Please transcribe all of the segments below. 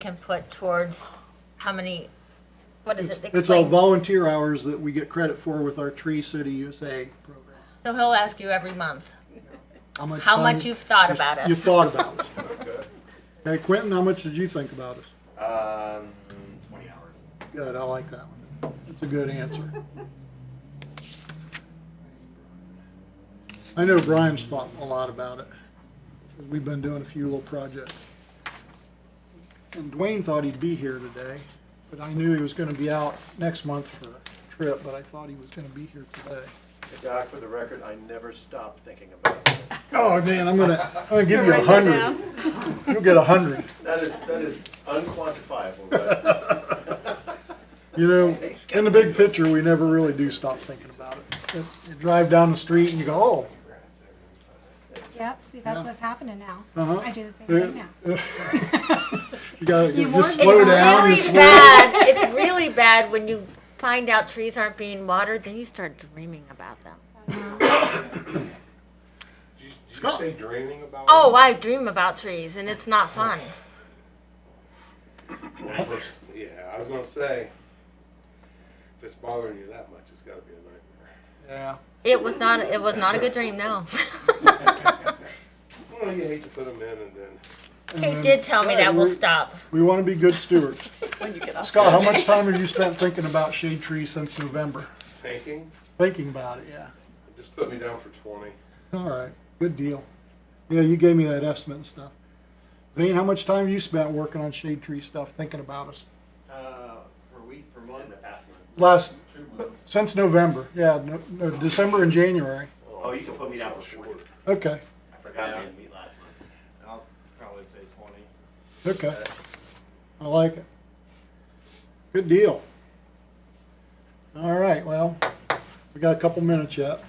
can put towards how many, what is it? It's all Explain. volunteer hours that we get credit for with our Tree City USA program. So he'll ask you every month How much, how time much you've thought about us. You thought about us. Okay, Quentin, how much did you think about us? 20 hours. Good, I like that one. That's a good answer. I know Brian's thought a lot about it. We've been doing a few little projects. And Dwayne thought he'd be here today, but I knew he was going to be out next month for a trip, but I thought he was going to be here today. Hey, Doc, for the record, I never stop thinking about it. Oh, man, I'm gonna give you 100. You'll get 100. That is unquantifiable. But You know, in the big picture, we never really do stop thinking about it. You drive down the street and you go, oh. Yep, see, that's what's happening now. Uh-huh. I do the same thing now. You gotta You just warned slow me. down. It's You really slow bad. It's really bad when you find out trees aren't being watered, then you start dreaming about them. Did you Scott. say dreaming about Oh, I dream about trees, and it's not fun. Yeah, I was gonna say, if it's bothering you that much, it's gotta be a nightmare. Yeah. It was not. It was not a good dream. No. Well, you hate to put them in and then, He did tell me that we'll we're- stop. We want to be good stewards. When you get off. Scott, how much time have you spent thinking about shade trees since November? thinking, Thinking about it, yeah. just put me down for 20. All right, good deal. Yeah, you gave me that estimate and stuff. Zane, how much time have you spent working on shade tree stuff, thinking about us? per week, per month? In the past month. Last, since November, yeah, no, December and January. Oh, you can put me down for 40. Okay, I forgot we didn't meet last month. I'll probably say 20. okay. I like it. Good deal. All right, well, we got a couple minutes yet.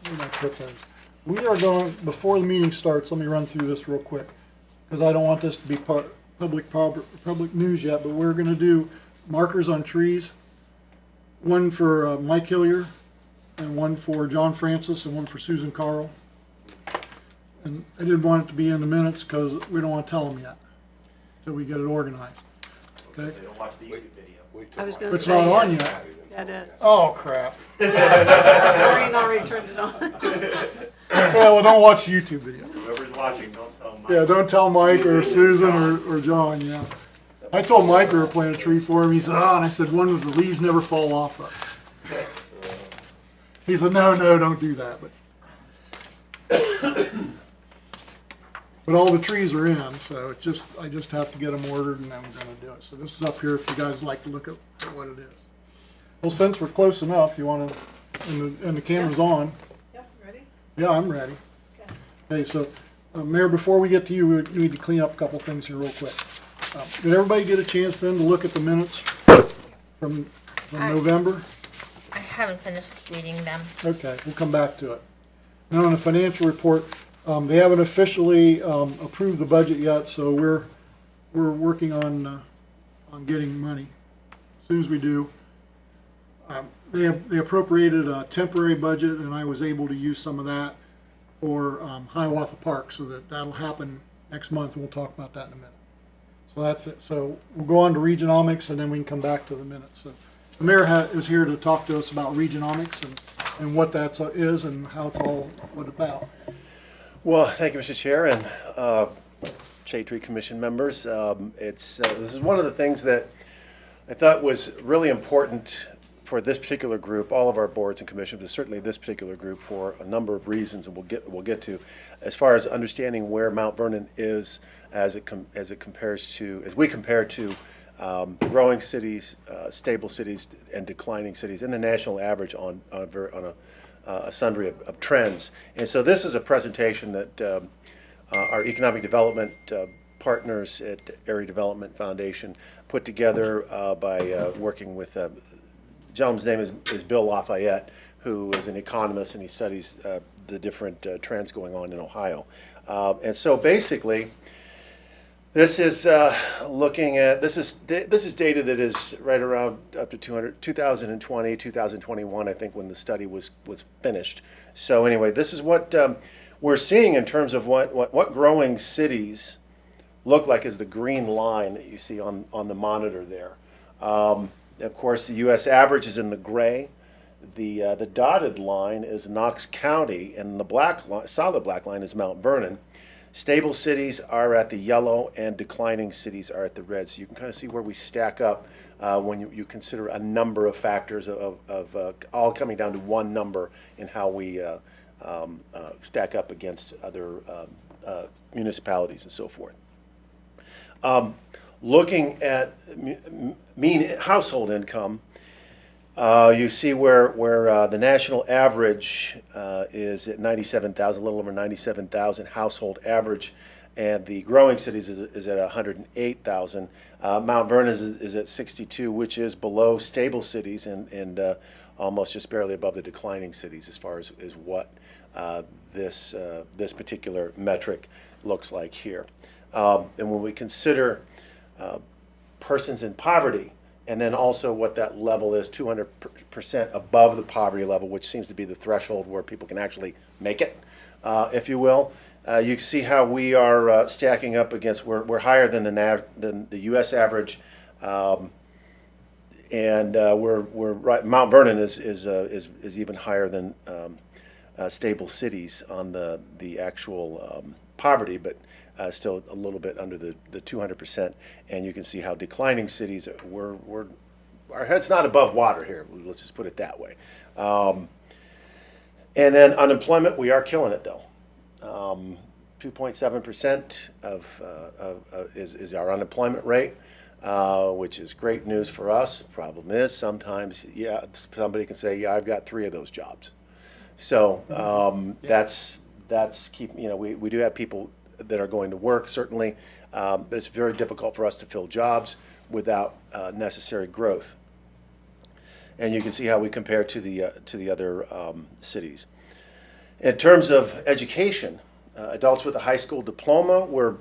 Where did I put those? We are going, before the meeting starts, let me run through this real quick, because I don't want this to be public news yet, but we're gonna do markers on trees. One for Mike Hillier, and one for John Francis, and one for Susan Carl. And I didn't want it to be in the minutes, because we don't want to tell them yet, till we get it organized. Okay? They don't watch the YouTube video. I was gonna It's not on yet. Yeah, it is. Oh, crap. Maureen already turned it on. Well, don't watch the YouTube video. Whoever's watching, don't tell them. Yeah, don't tell Mike or Susan or John, yeah. I told Mike we were planting a tree for him. He said, oh, and I said, one of the leaves never fall off of. He said, no, don't do that. But all the trees are in, so it's just, I just have to get them ordered and I'm gonna do it. So this is up here if you guys like to look at what it is. Well, since we're close enough, you wanna, and the camera's on. Yep, ready? Yeah, I'm ready. Okay. Okay, so, Mayor, before we get to you, we need to clean up a couple things here real quick. Did everybody get a chance then to look at the minutes from November? I haven't finished reading them. Okay, we'll come back to it. Now, on the financial report, they haven't officially approved the budget yet, so we're working on getting money. As soon as we do, they appropriated a temporary budget, and I was able to use some of that for Hiawatha Park, so that'll happen next month, and we'll talk about that in a minute. So that's it. So we'll go on to Regionomics, and then we can come back to the minutes. So the mayor is here to talk to us about Regionomics and what that is and how it's all what about. Well, thank you, Mr. Chair, and Shade Tree Commission members. This is one of the things that I thought was really important for this particular group, all of our boards and commissions, but certainly this particular group for a number of reasons, and we'll get to, as far as understanding where Mount Vernon is as we compare to growing cities, stable cities, and declining cities, and the national average on a sundry of trends. And so this is a presentation that our economic development partners at Area Development Foundation put together by working with, the gentleman's name is Bill Lafayette, who is an economist, and he studies the different trends going on in Ohio. And so basically, this is looking at, this is data that is right around up to 2020, 2021, I think, when the study was finished. So anyway, this is what we're seeing in terms of what growing cities look like is the green line that you see on the monitor there. Of course, the U.S. average is in the gray. The dotted line is Knox County, and the solid black line is Mount Vernon. Stable cities are at the yellow, and declining cities are at the red. So you can kind of see where we stack up when you consider a number of factors of all coming down to one number in how we stack up against other municipalities and so forth. Looking at mean household income, you see where the national average is at 97,000, a little over 97,000 household average, and the growing cities is at 108,000. Mount Vernon is at 62, which is below stable cities and almost just barely above the declining cities as far as what this particular metric looks like here. And when we consider persons in poverty, and then also what that level is, 200% above the poverty level, which seems to be the threshold where people can actually make it, if you will. You can see how we are stacking up against, we're higher than the U.S. average, and we're right. Mount Vernon is even higher than stable cities on the actual poverty, but still a little bit under the 200%. And you can see how declining cities, our head's not above water here. Let's just put it that way. And then unemployment, we are killing it though. 2.7% is our unemployment rate, which is great news for us. Problem is sometimes, yeah, somebody can say, yeah, I've got 3 of those jobs. So that's we do have people that are going to work, certainly, but it's very difficult for us to fill jobs without necessary growth. And you can see how we compare to the other cities. In terms of education, adults with a high school diploma, we're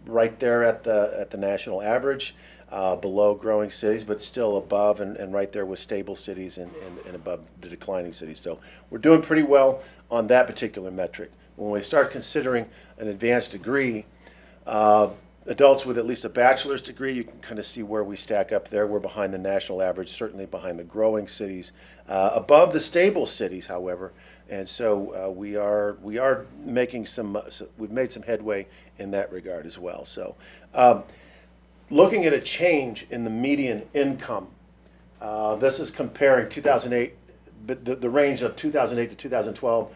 right there at the national average, below growing cities, but still above and right there with stable cities and above the declining cities. So we're doing pretty well on that particular metric. When we start considering an advanced degree, adults with at least a bachelor's degree, you can kind of see where we stack up there. We're behind the national average, certainly behind the growing cities, above the stable cities, however. And so we are making we've made some headway in that regard as well. So looking at a change in the median income, this is comparing 2008, but the range of 2008 to 2012,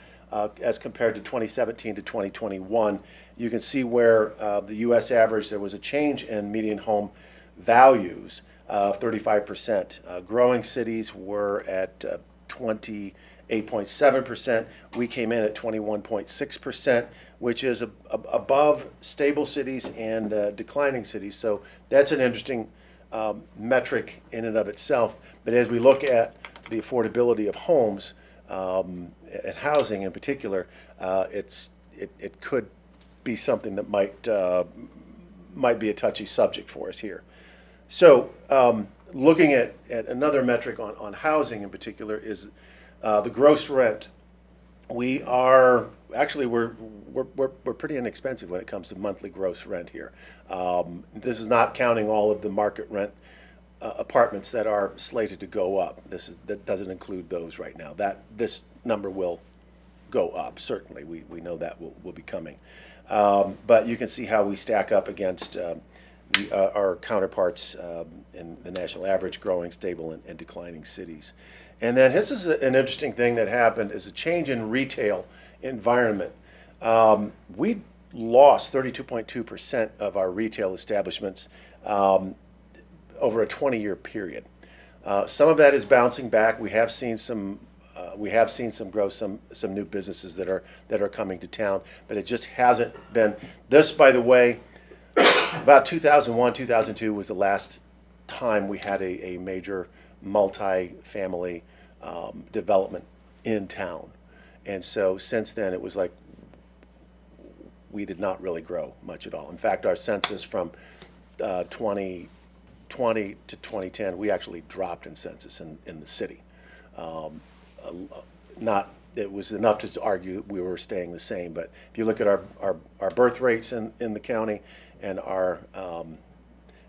as compared to 2017 to 2021, you can see where the U.S. average, there was a change in median home values of 35%. Growing cities were at 28.7%. We came in at 21.6%, which is above stable cities and declining cities. So that's an interesting metric in and of itself. But as we look at the affordability of homes, at housing in particular, it could be something that might be a touchy subject for us here. So looking at another metric on housing in particular is the gross rent. We are actually we're pretty inexpensive when it comes to monthly gross rent here. This is not counting all of the market rent apartments that are slated to go up. That doesn't include those right now. This number will go up, certainly. We know that will be coming. But you can see how we stack up against our counterparts in the national average, growing, stable, and declining cities. And then this is an interesting thing that happened, is a change in retail environment. We lost 32.2% of our retail establishments over a 20-year period. Some of that is bouncing back. We have seen some growth, some new businesses that are coming to town, but it just hasn't been. This, by the way, about 2001, 2002 was the last time we had a major multi-family development in town, and so since then it was like we did not really grow much at all. In fact, our census from 2020 to 2010, we actually dropped in census in the city. Not it was enough to argue we were staying the same. But if you look at our birth rates in the county and our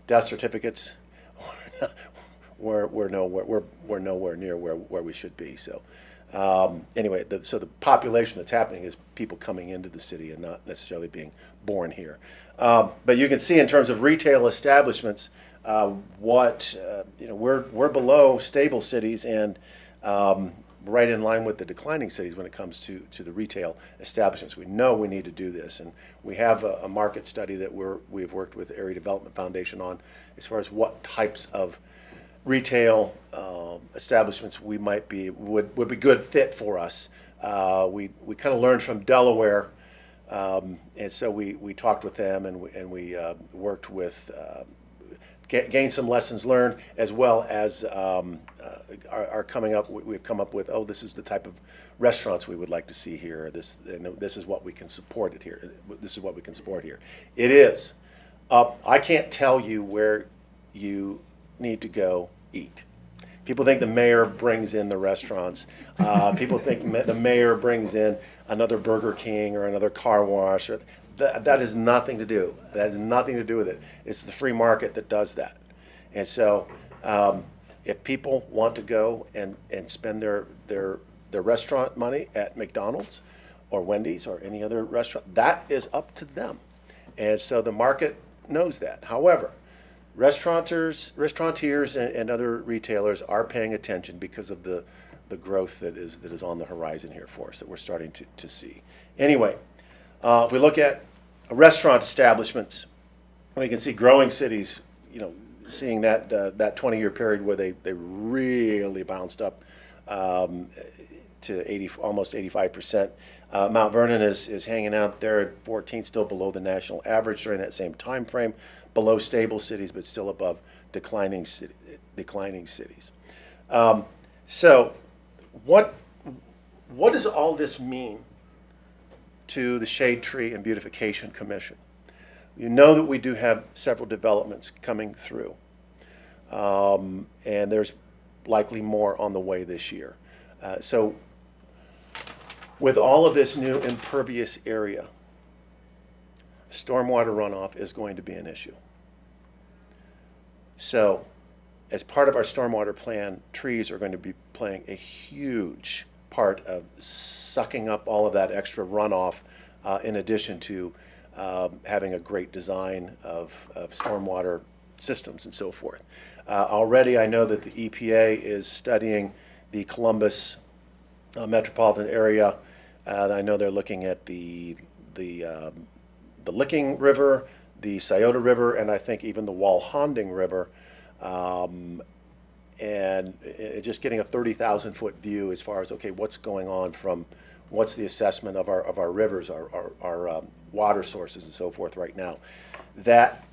death certificates, we're nowhere near where we should be. So anyway, so the population that's happening is people coming into the city and not necessarily being born here. But you can see in terms of retail establishments, we're below stable cities and right in line with the declining cities when it comes to the retail establishments. We know we need to do this, and we have a market study that we've worked with Area Development Foundation on as far as what types of retail establishments would be good fit for us. We kind of learned from Delaware, and so we talked with them and we worked with. Gain some lessons learned, as well as are coming up. We've come up with, this is the type of restaurants we would like to see here. This is what we can support it here. This is what we can support here. It is. I can't tell you where you need to go eat. People think the mayor brings in the restaurants. People think the mayor brings in another Burger King or another car wash. That has nothing to do. That has nothing to do with it. It's the free market that does that. And so if people want to go and spend their restaurant money at McDonald's or Wendy's or any other restaurant, that is up to them. And so the market knows that. However, restaurateurs and other retailers are paying attention because of the growth that is on the horizon here for us that we're starting to see. Anyway, if we look at restaurant establishments, we can see growing cities, seeing that 20-year period where they really bounced up to almost 85%. Mount Vernon is hanging out there at 14, still below the national average during that same time frame, below stable cities, but still above declining cities. So what does all this mean to the Shade Tree and Beautification Commission? You know that we do have several developments coming through, and there's likely more on the way this year. So with all of this new impervious area, stormwater runoff is going to be an issue. So as part of our stormwater plan, trees are going to be playing a huge part of sucking up all of that extra runoff, in addition to having a great design of stormwater systems and so forth. Already I know that the EPA is studying the Columbus metropolitan area. I know they're looking at the Licking River, the Scioto River, and I think even the Walhonding River, and just getting a 30,000-foot view as far as, okay, what's going on from, what's the assessment of our rivers, our water sources and so forth right now. That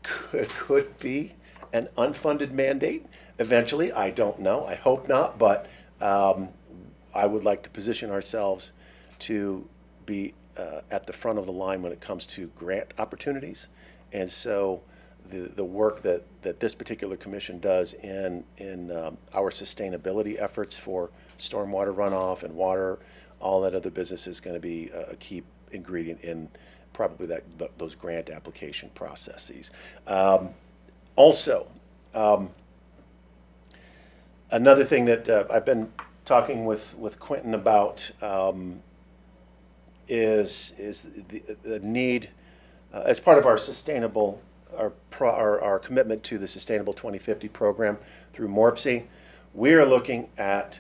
could be an unfunded mandate eventually. I don't know. I hope not, but I would like to position ourselves to be at the front of the line when it comes to grant opportunities. And so the work that this particular commission does in our sustainability efforts for stormwater runoff and water, all that other business is going to be a key ingredient in probably those grant application processes. Also, another thing that I've been talking with Quentin about is the need, as part of our sustainable, our commitment to the Sustainable 2050 program through MORPC, we are looking at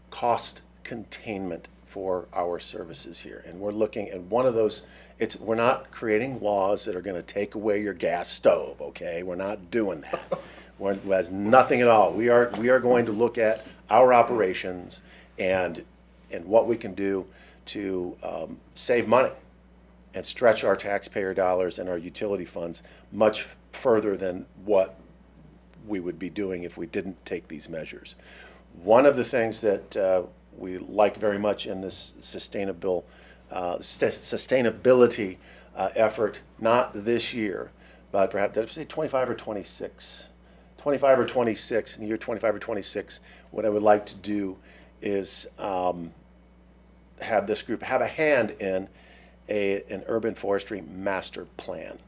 cost containment for our services here. And we're looking at one of those, we're not creating laws that are going to take away your gas stove, okay? We're not doing that. It has nothing at all. We are going to look at our operations and what we can do to save money and stretch our taxpayer dollars and our utility funds much further than what we would be doing if we didn't take these measures. One of the things that we like very much in this sustainability effort, not this year, but perhaps, did I say 25 or 26? 25 or 26, in the year 25 or 26, what I would like to do is have this group have a hand in an urban forestry master plan.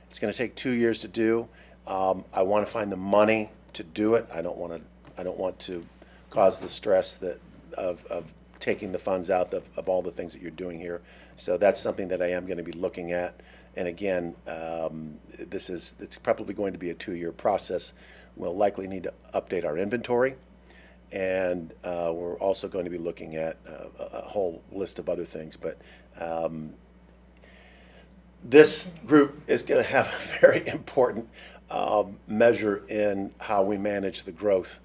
It's going to take 2 years to do. I want to find the money to do it. I don't want to cause the stress of taking the funds out of all the things that you're doing here. So that's something that I am going to be looking at. And again, it's probably going to be a 2-year process. We'll likely need to update our inventory. And we're also going to be looking at a whole list of other things. But this group is going to have a very important measure in how we manage the growth.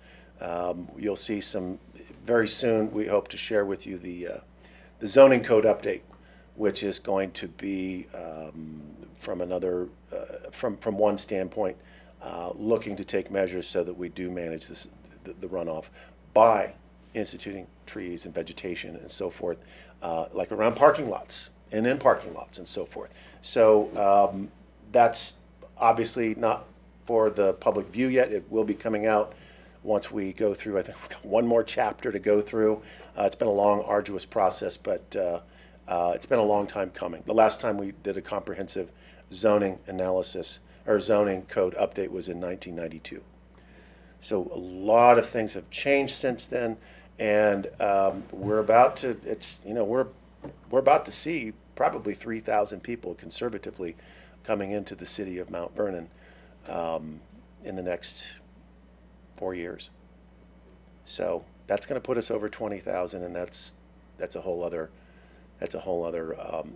You'll see some very soon. We hope to share with you the zoning code update, which is going to be from another from one standpoint, looking to take measures so that we do manage the runoff by instituting trees and vegetation and so forth, like around parking lots and in parking lots and so forth. So that's obviously not for the public view yet. It will be coming out once we go through. I think we've got one more chapter to go through. It's been a long, arduous process, but it's been a long time coming. The last time we did a comprehensive zoning analysis or zoning code update was in 1992. So a lot of things have changed since then, and we're about to. We're about to see probably 3,000 people conservatively coming into the city of Mount Vernon in the next 4 years. So that's going to put us over 20,000, and that's a whole other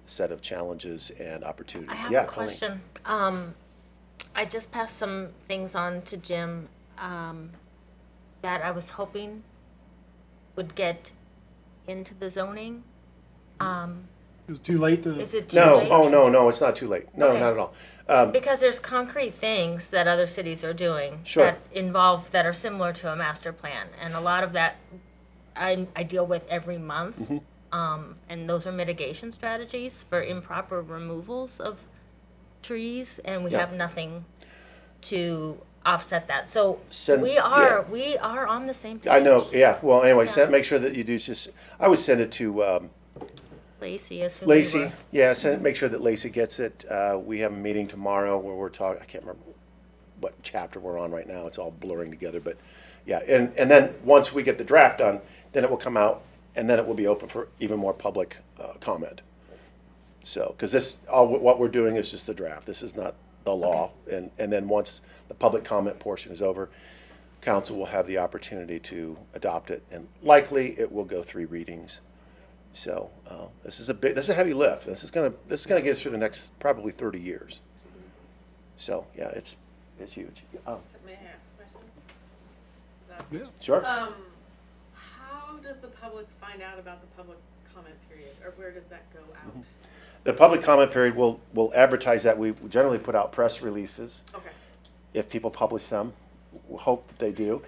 set of challenges and opportunities. I have Yeah, a question. I just passed some things on to Jim that I was hoping would get into the zoning. Is it too late to? Is it too No, late? no, it's not too late. No, Okay. not at all. Because there's concrete things that other cities are doing Sure. that are similar to a master plan, and a lot of that I deal with every month. Mm-hmm. And those are mitigation strategies for improper removals of trees, and we Yeah. have nothing to offset that. So Send- we are on the same page. I know. Yeah. Well, anyway, Yeah. make sure that you do. I would send it to Lacey is who Lacey. we were. Yeah, make sure that Lacey gets it. We have a meeting tomorrow where we're talking. I can't remember what chapter we're on right now. It's all blurring together. But yeah, and then once we get the draft done, then it will come out, and then it will be open for even more public comment. So, because what we're doing is just the draft. This is not the law. And then once the public comment portion is over, council will have the opportunity to adopt it, and likely it will go 3 readings. So this is a heavy lift. This is gonna get us through the next probably 30 years. So yeah, it's huge. May I ask a question? Yeah. Sure. How does the public find out about the public comment period, or where does that go out? The public comment period will advertise that. We generally put out press releases. Okay. If people publish them, we hope that they do.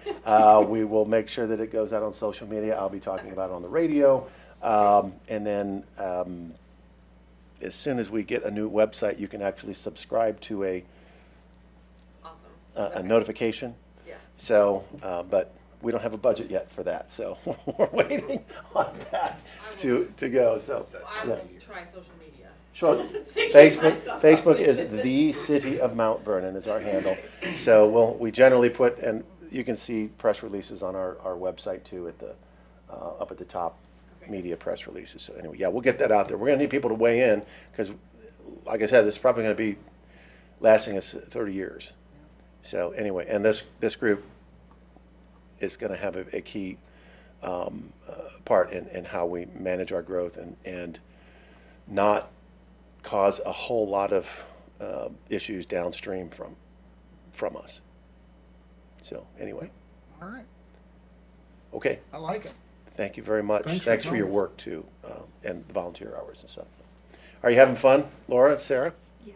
We will make sure that it goes out on social media. I'll be talking about it on the radio. And then as soon as we get a new website, you can actually subscribe to a Awesome. notification. Yeah. So, but we don't have a budget yet for that, so we're waiting on that to go. So, I yeah. will try social media. Sure. To keep Facebook myself is updated. the City of Mount Vernon is our handle. So we generally put, and you can see press releases on our website too at the up at the top, media press releases. So anyway, yeah, we'll get that out there. We're gonna need people to weigh in because, like I said, this is probably gonna be lasting us 30 years. So anyway, and this group is gonna have a key part in how we manage our growth and not cause a whole lot of issues downstream from us. So anyway, All right. okay, I like it. thank you very much. Thanks Thanks for for your coming. work too, and the volunteer hours and stuff. Are you having fun, Laura and Sarah? Yeah.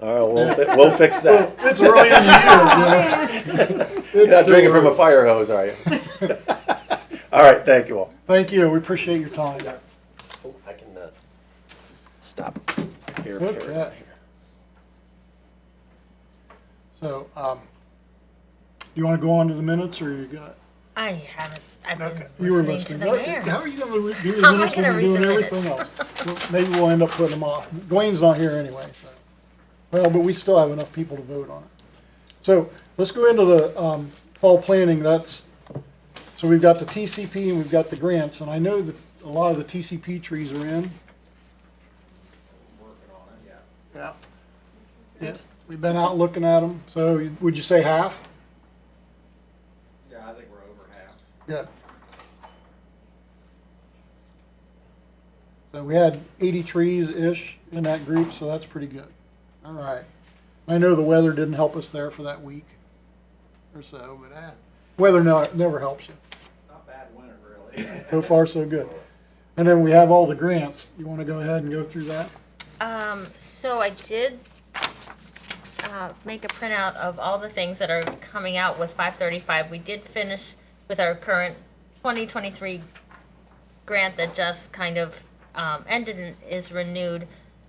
All right, we'll fix that. It's early in the year, you know. You're not It's drinking from a still fire hose, are you? All right, thank you all. early. Thank you. We appreciate your time. Oh, I can stop here. Okay. So, you want to go on to the minutes, or you got? I haven't, I've been You were listening to listening. the mayor. How are you gonna do the How am I minutes when gonna you're read doing the everything minutes? else? Well, maybe we'll end up putting them off. Dwayne's not here anyway, so. Well, but we still have enough people to vote on it. So let's go into the fall planning. So we've got the TCP and we've got the grants, and I know that a lot of the TCP trees are in. Working on it, Yeah. Yeah, we've been out looking at them. So would you say half? yeah. Yeah, I think we're over half. Good. So we had 80 trees-ish in that group, so that's pretty good. All right. I know the weather didn't help us there for that week or so, but weather never helps you. It's not bad winter, really. So far, so good. And then we have all the grants. You want to go ahead and go through that? So I did make a printout of all the things that are coming out with 535. We did finish with our current 2023 grant that just kind of ended and is renewed.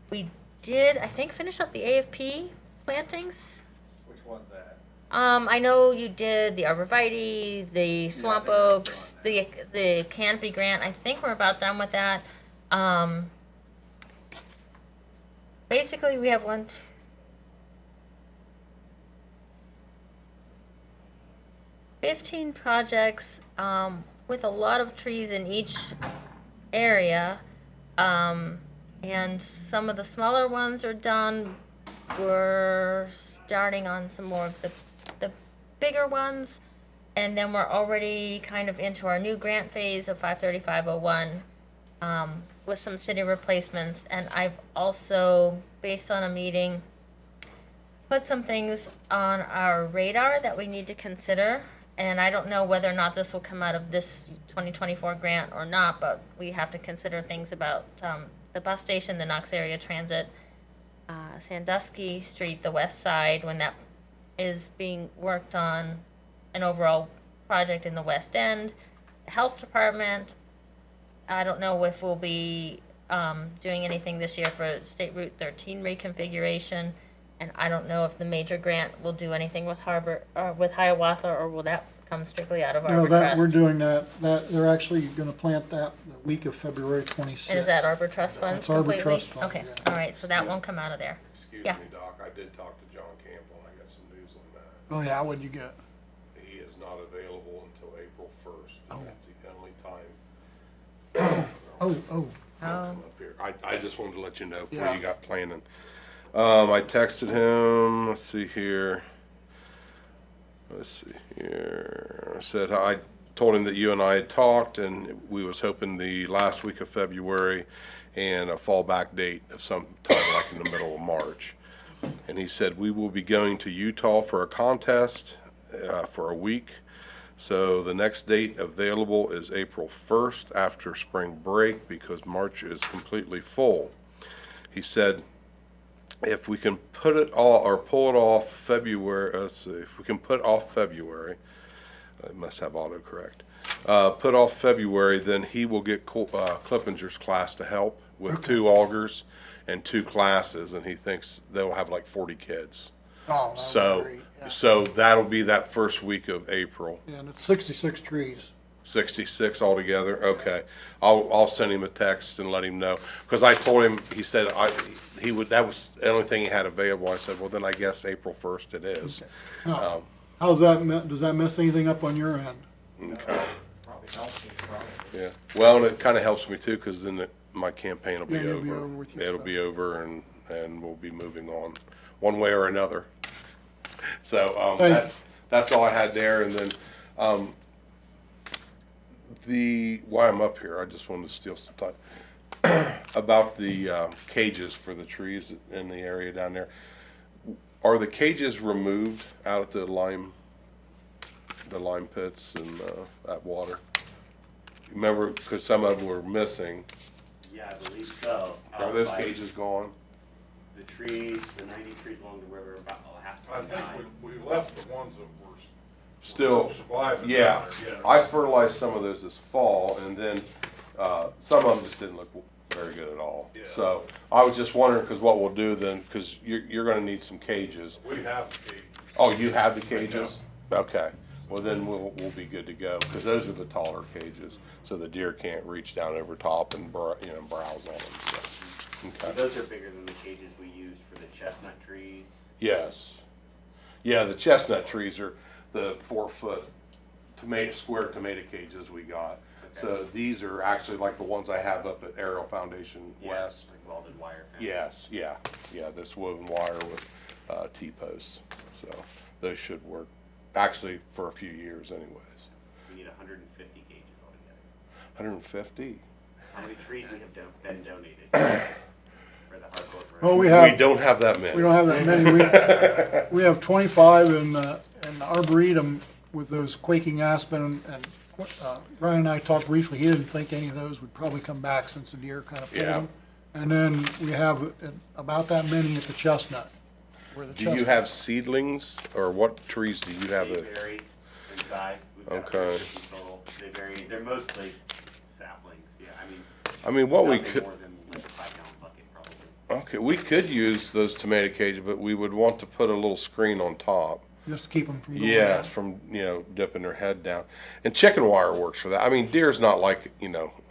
We did, I think, finish up the AFP plantings. Which one's that? I know you did the arborvitae, the swamp think we're oaks, the canopy grant. I think we're about done with that. Basically, we have 15 projects with a lot of trees in each area. And some of the smaller ones are done. We're starting on some more of the bigger ones. And then we're already kind of into our new grant phase of 53501 with some city replacements. And I've also, based on a meeting, put some things on our radar that we need to consider. And I don't know whether or not this will come out of this 2024 grant or not, but we have to consider things about the bus station, the Knox Area Transit, Sandusky Street, the west side, when that is being worked on, an overall project in the West End, the Health Department. I don't know if we'll be doing anything this year for State Route 13 reconfiguration. And I don't know if the major grant will do anything with with Hiawatha, or will that come strictly out of No, Arbor that, we're Trust? doing that. They're actually gonna plant that the week of February 26th. And is that Arbor Trust funds That's Arbor completely? Trust funds, Okay, yeah. all right, so that won't come out of there. Excuse Yeah. me, Doc, I did talk to John Campbell, and I got some news on that. Oh, yeah, what'd you get? He is not available until April 1st. Oh. That's the only time. Oh, Oh. Come up here. I just wanted to let you know before Yeah. you got planning. I texted him, let's see here. I said, I told him that you and I had talked, and we was hoping the last week of February and a fallback date of some time like in the middle of March. And he said, we will be going to Utah for a contest for a week. So the next date available is April 1st after spring break, because March is completely full. He said, if we can put it all or pull it off February, let's see, if we can put off February, I must have autocorrect, put off February, then he will get Clippinger's class to help with 2 augers and 2 classes, and he thinks they'll have like 40 kids. Oh, that was So, great. Yeah. so that'll be that first week of April. Yeah, and it's 66 trees. 66 altogether. Okay, I'll send him a text and let him know, because I told him, he said he would, that was the only thing he had available. I said, well, then I guess April 1st it is. Now, how's that, does that mess anything up on your end? Okay. Probably helps me, probably. Yeah. Well, and it kind of helps me too, because then my campaign will be Yeah, you'll over. be over with your It'll stuff. be over, and we'll be moving on one way or another. So Thanks. that's all I had there, and then why I'm up here, I just wanted to steal some time about the cages for the trees in the area down there. Are the cages removed out at the lime pits and that water? Remember, because some of them were missing. Yeah, I believe so. Are those cages gone? The trees, the 90 trees along the river, about half I of them died. think we left the ones that were Still, surviving. yeah. down there, yes. I fertilized some of those this fall, and then some of them just didn't look very good at all. Yeah. So I was just wondering, because what we'll do then, because you're going to need some cages. We have the cages. Oh, you have the cages? Okay. Well, then we'll be good to go, because those are the taller cages, so the deer can't reach down over top and browse on them, so. Okay. Those are bigger than the cages we used for the chestnut trees. Yes. Yeah, the chestnut trees are the 4-foot square tomato cages we got. Okay. So these are actually like the ones I have up at Aerial Foundation Yeah, West. like welded wire fence. Yes, yeah, this woven wire with T-posts. So those should work, actually, for a few years anyways. We need 150 cages altogether. 150? How many trees we have been donated for the hardwood? Well, We don't have that many. we don't have that many. We have 25 in the Arboretum with those quaking aspen, and Brian and I talked briefly. He didn't think any of those would probably come back since the deer kind of pulled Yeah. them. And then we have about that many at the chestnut. Where the Do you chestnut- have seedlings, or what trees do you have? They vary in size. We've got Okay. 150 total. They vary. They're mostly saplings. Yeah, I mean, what we nothing could, more than like a 5-gallon bucket probably. okay, we could use those tomato cages, but we would want to put a little screen on top. Just to keep them from going Yeah, down. from, dipping their head down. And chicken wire works for that. I mean, deer's not like,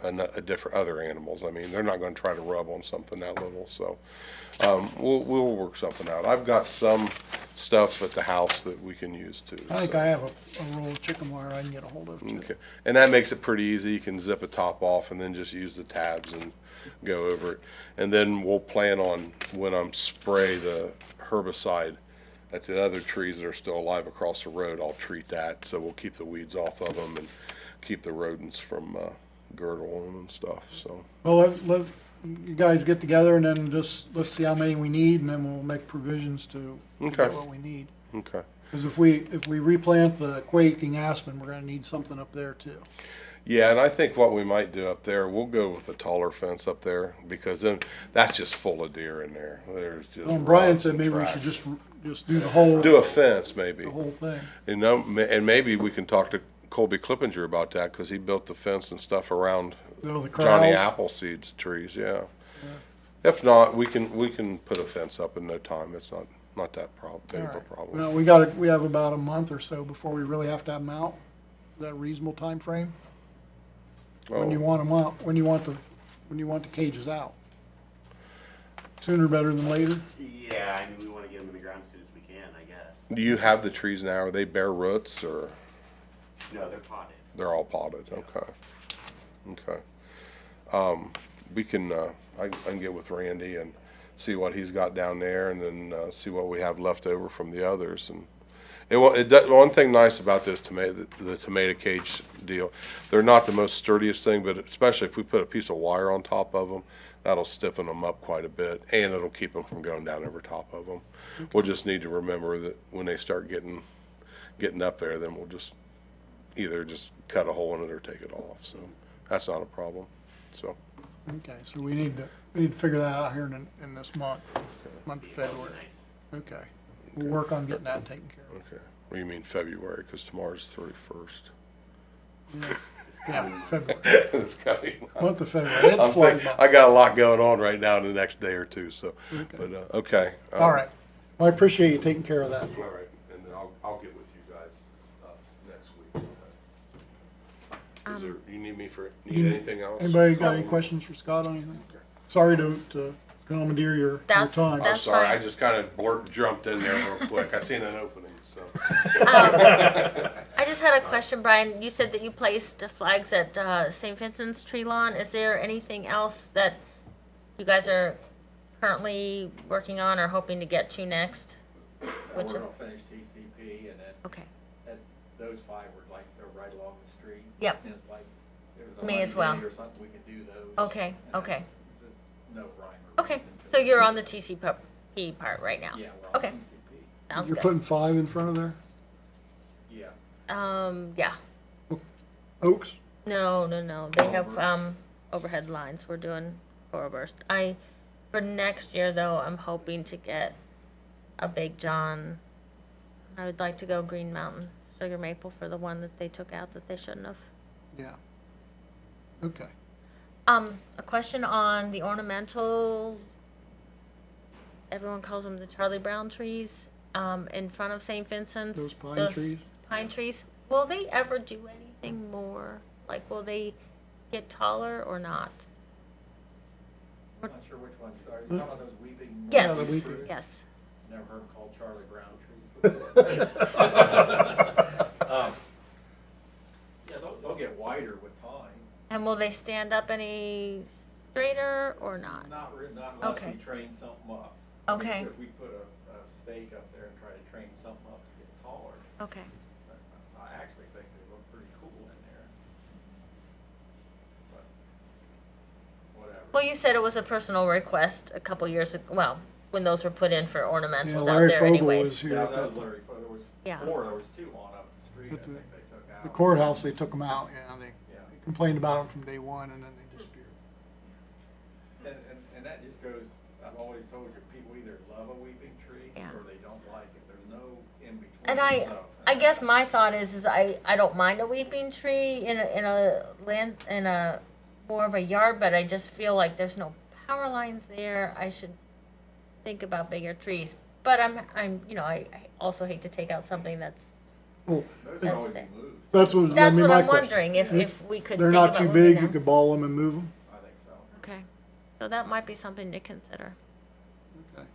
a different other animals. I mean, they're not gonna try to rub on something that little, so, we'll work something out. I've got some stuff at the house that we can use too. I think so. I have a roll of chicken wire I can get a hold of too. Okay, and that makes it pretty easy. You can zip a top off and then just use the tabs and go over it. And then we'll plan on, when I'm spray the herbicide at the other trees that are still alive across the road, I'll treat that, so we'll keep the weeds off of them and keep the rodents from girdling them and stuff, so. Well, let you guys get together and then let's see how many we need, and then we'll make provisions to Okay. get what we need. Okay. Because if we replant the quaking aspen, we're gonna need something up there too. Yeah, and I think what we might do up there, we'll go with the taller fence up there, because then that's just full of deer in there. There's just. Well, and Brian rocks said and maybe we trash. should just do the whole, Do a fence, maybe. the whole thing. And maybe we can talk to Colby Clippinger about that, because he built the fence and stuff around The Johnny corrals. Appleseed's trees, yeah. If not, we can put a fence up in no time. It's not that big of a Alright. problem. Well, we have about a month or so before we really have to have them out. Is that a reasonable time frame? When you Oh, want them out, when you want the cages out? Sooner better than later? Yeah, I mean, we want to get them in the ground as soon as we can, I guess. do you have the trees now? Are they bare roots, or No, they're potted. they're all potted? Okay. We can, I can get with Randy and see what he's got down there, and then see what we have left over from the others. And one thing nice about this the tomato cage deal, they're not the most sturdiest thing, but especially if we put a piece of wire on top of them, that'll stiffen them up quite a bit, and it'll keep them from going down over top of them. We'll just need to remember that when they start getting up there, then we'll just either just cut a hole in it or take it off. So that's not a problem. So. Okay, so we need to figure that out here in this month of February. Okay, we'll work on getting that taken care of. Okay. What do you mean February? Because tomorrow's 31st. Yeah, February, It's coming. month of February. It's I'm flying thinking, by. I got a lot going on right now in the next day or two. So, Okay. but okay. All right, well, I appreciate you taking care of that. All right, and then I'll get with you guys next week. Okay. Is there, you need anything else? Anybody got any questions for Scott on anything? Sorry to commandeer your That's- time. I'm that's sorry, fine. I just kind of jumped in there real quick. I seen an opening, so. I just had a question, Brian. You said that you placed the flags at St. Vincent's tree lawn. Is there anything else that you guys are currently working on or hoping to get to next? We're Which gonna finish TCP, and then Okay. those 5 were like, they're right along the street. Yep. And it's like, there's a Me rainy as well. day or something, we could do those. Okay, and okay. it's no rhyme or Okay, reason to so it. you're on the TCP part right now? Yeah, we're on Okay, TCP. sounds You're good. putting 5 in front of there? Yeah. Yeah. Oaks? No. They have overhead lines. We're doing Coral Burst. For next year though, I'm hoping to get a Big John. I would like to go Green Mountain Sugar Maple for the one that they took out that they shouldn't have. Yeah. Okay. A question on the ornamental, everyone calls them the Charlie Brown trees, in front of St. Vincent's. Those pine trees? Pine trees. Will they ever do anything more? Like, will they get taller or not? I'm not sure which ones, are you talking about those weeping? Yes, the weeping. yes. Never heard them called Charlie Brown trees before. Yeah, they'll get wider with time. And will they stand up any straighter or not? Not unless Okay. we train something up. Okay. If we put a stake up there and try to train something up to get taller, Okay. I actually think they look pretty cool in there. But, whatever. Well, you said it was a personal request a couple years ago, well, when those were put in for Yeah, ornamentals out Larry there Fogel anyways. was here. Yeah, at that was the- Larry, there was Yeah. there was two on up the street, I At the- think they took out. The courthouse, they took them out, yeah, they Yeah. complained about them from day one, and then they disappeared. And that just goes, I've always told you, people either love a weeping tree Yeah. or they don't like it. There's no in between. And I guess my thought is I don't mind a weeping tree in a more of a yard, but I just feel like there's no power lines there. I should think about bigger trees. But I also hate to take out something that's, Well, Those That's can always be the- moved. that's what, that's my what I'm question. wondering, if we could They're think not about too moving big, you them. could ball them and move them? I think so. Okay, so that might be something to consider. Okay.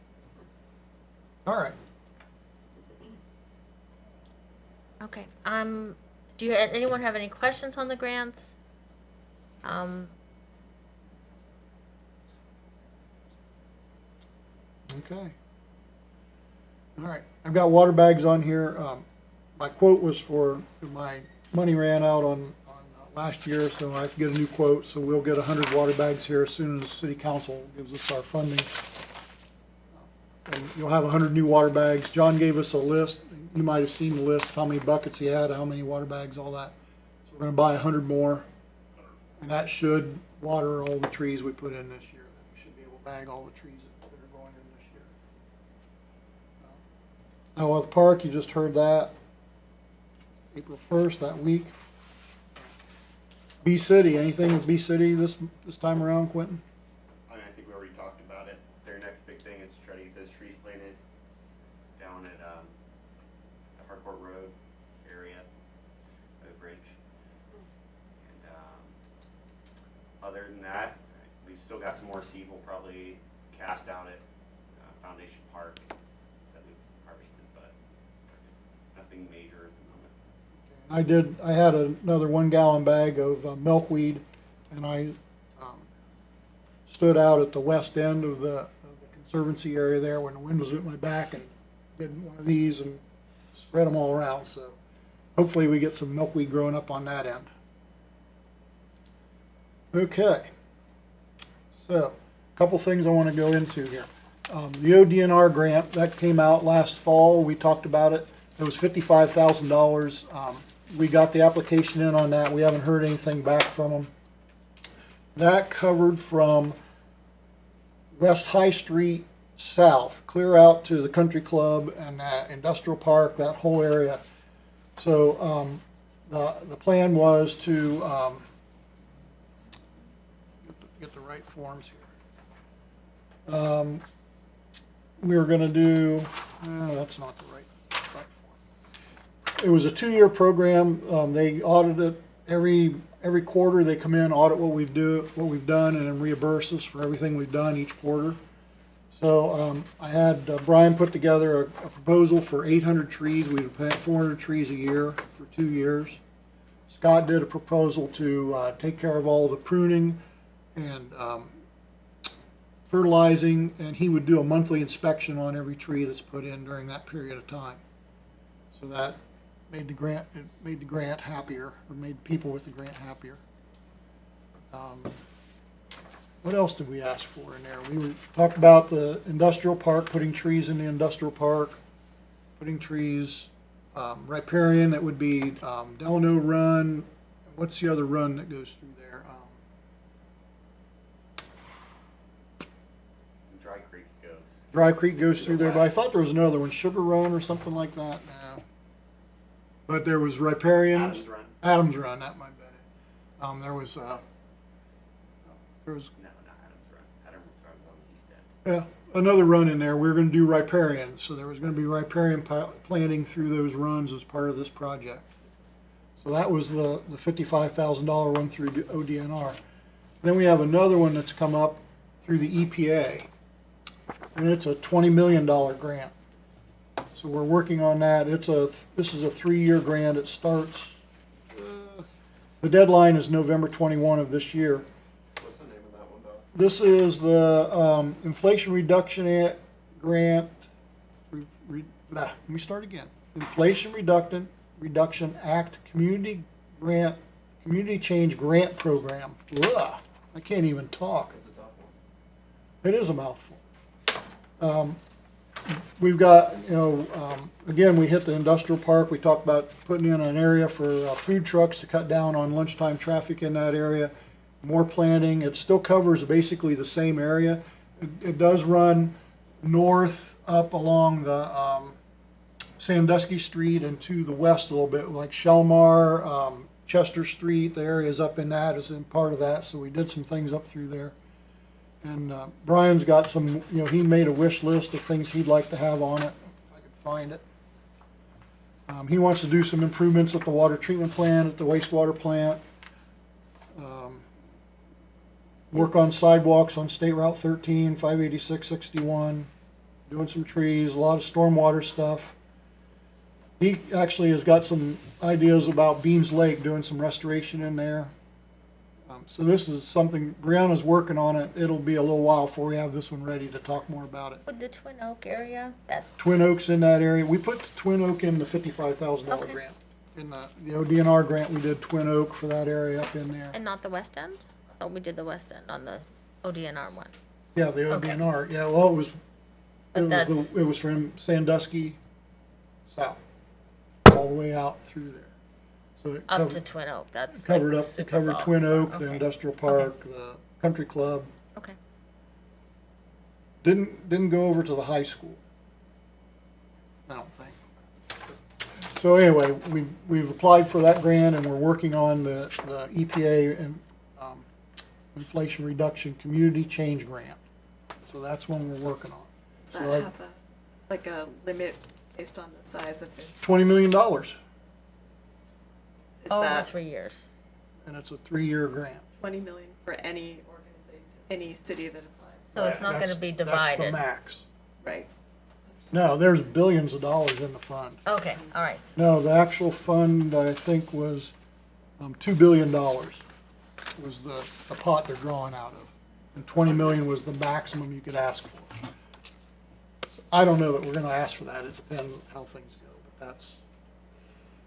All right. Okay, do anyone have any questions on the grants? Okay. All right, I've got water bags on here. My quote was for, my money ran out on last year, so I have to get a new quote. So we'll get 100 water bags here as soon as city council gives us our funding. And you'll have 100 new water bags. John gave us a list. You might have seen the list, how many buckets he had, how many water bags, all that. So we're gonna buy 100 more. And that should water all the trees we put in this year. We should be able to bag all the trees that are going in this year. Now, at the park, you just heard that. April 1st, that week. Bee City, anything with Bee City this time around, Quentin? I mean, I think we already talked about it. Their next big thing is to try to get those trees planted down at, the Harcourt Road area, by the bridge. And, other than that, we've still got some more seed we'll probably cast out at, Foundation Park that we've harvested, but nothing major at the moment. I had another 1 gallon bag of milkweed, and I stood out at the west end of the conservancy area there when the wind was at my back and did one of these and spread them all around. So hopefully we get some milkweed growing up on that end. Okay. So a couple things I want to go into here. The ODNR grant, that came out last fall. We talked about it. It was $55,000. We got the application in on that. We haven't heard anything back from them. That covered from West High Street south, clear out to the country club and industrial park, that whole area. So the plan was to get the right forms here. We were going to do, that's not the right form. It was a 2-year program. They audit it every quarter. They come in, audit what we've done, and then reimburse us for everything we've done each quarter. So I had Brian put together a proposal for 800 trees. We would plant 400 trees a year for 2 years. Scott did a proposal to take care of all the pruning and fertilizing, and he would do a monthly inspection on every tree that's put in during that period of time. So that made the grant happier, or made people with the grant happier. What else did we ask for in there? We talked about the industrial park, putting trees in the industrial park, putting trees, riparian, that would be Delano Run. What's the other run that goes through there? Dry Creek goes. Dry Creek goes through there, but I thought there was another one, Sugar Run or something like that. No. But there was riparian. Adams Run. Adams Run, that might be it. There was No, not Adams Run. Adams Run's on the east end. another run in there. We were going to do riparian, so there was going to be riparian planting through those runs as part of this project. So that was the $55,000 one through ODNR. Then we have another one that's come up through the EPA, and it's a $20 million grant. So we're working on that. This is a 3-year grant. It starts, the deadline is November 21 of this year. What's the name of that one, Doc? This is the Inflation Reduction Grant. Let me start again. Inflation Reduction Act Community Change Grant Program. Ugh, I can't even talk. It's a tough one. It is a mouthful. We've got, again, we hit the industrial park. We talked about putting in an area for food trucks to cut down on lunchtime traffic in that area. More planting. It still covers basically the same area. It does run north up along the Sandusky Street and to the west a little bit, like Shelmar, Chester Street. The areas up in that is in part of that. So we did some things up through there. And Brian's got some, he made a wish list of things he'd like to have on it, if I could find it. He wants to do some improvements at the water treatment plant, at the wastewater plant. Work on sidewalks on State Route 13, 586, 61. Doing some trees, a lot of stormwater stuff. He actually has got some ideas about Beans Lake, doing some restoration in there. So this is something, Brianna's working on it. It'll be a little while before we have this one ready to talk more about it. With the Twin Oak area, that, Twin Oaks in that area. We put Twin Oak in the $55,000 Okay. grant. In the ODNR grant, we did Twin Oak for that area up in there. and not the West End? Oh, we did the West End on the ODNR one. Yeah, the Okay. ODNR. Yeah, well, But it was from Sandusky south, all the way out through there. So it Up to covered, Twin Oak, that's like covered up, super covered far. Twin Oak, the Okay. industrial park, the country club. Okay. Didn't go over to the high school. I don't think. So anyway, we've applied for that grant and we're working on the EPA and Inflation Reduction Community Change Grant. So that's one we're working on. Does So that have a limit based on the size of it? $20 million, Is Over that 3 years. and it's a 3-year grant. 20 million for any organization, any city that applies? So it's not gonna That's- be That's divided. the max. Right. No, there's billions of dollars in the fund. Okay, all right. No, the actual fund, I think, was $2 billion was the pot they're drawing out of. And 20 million was the maximum you could ask for. So I don't know that we're gonna ask for that. It depends on how things go, but that's,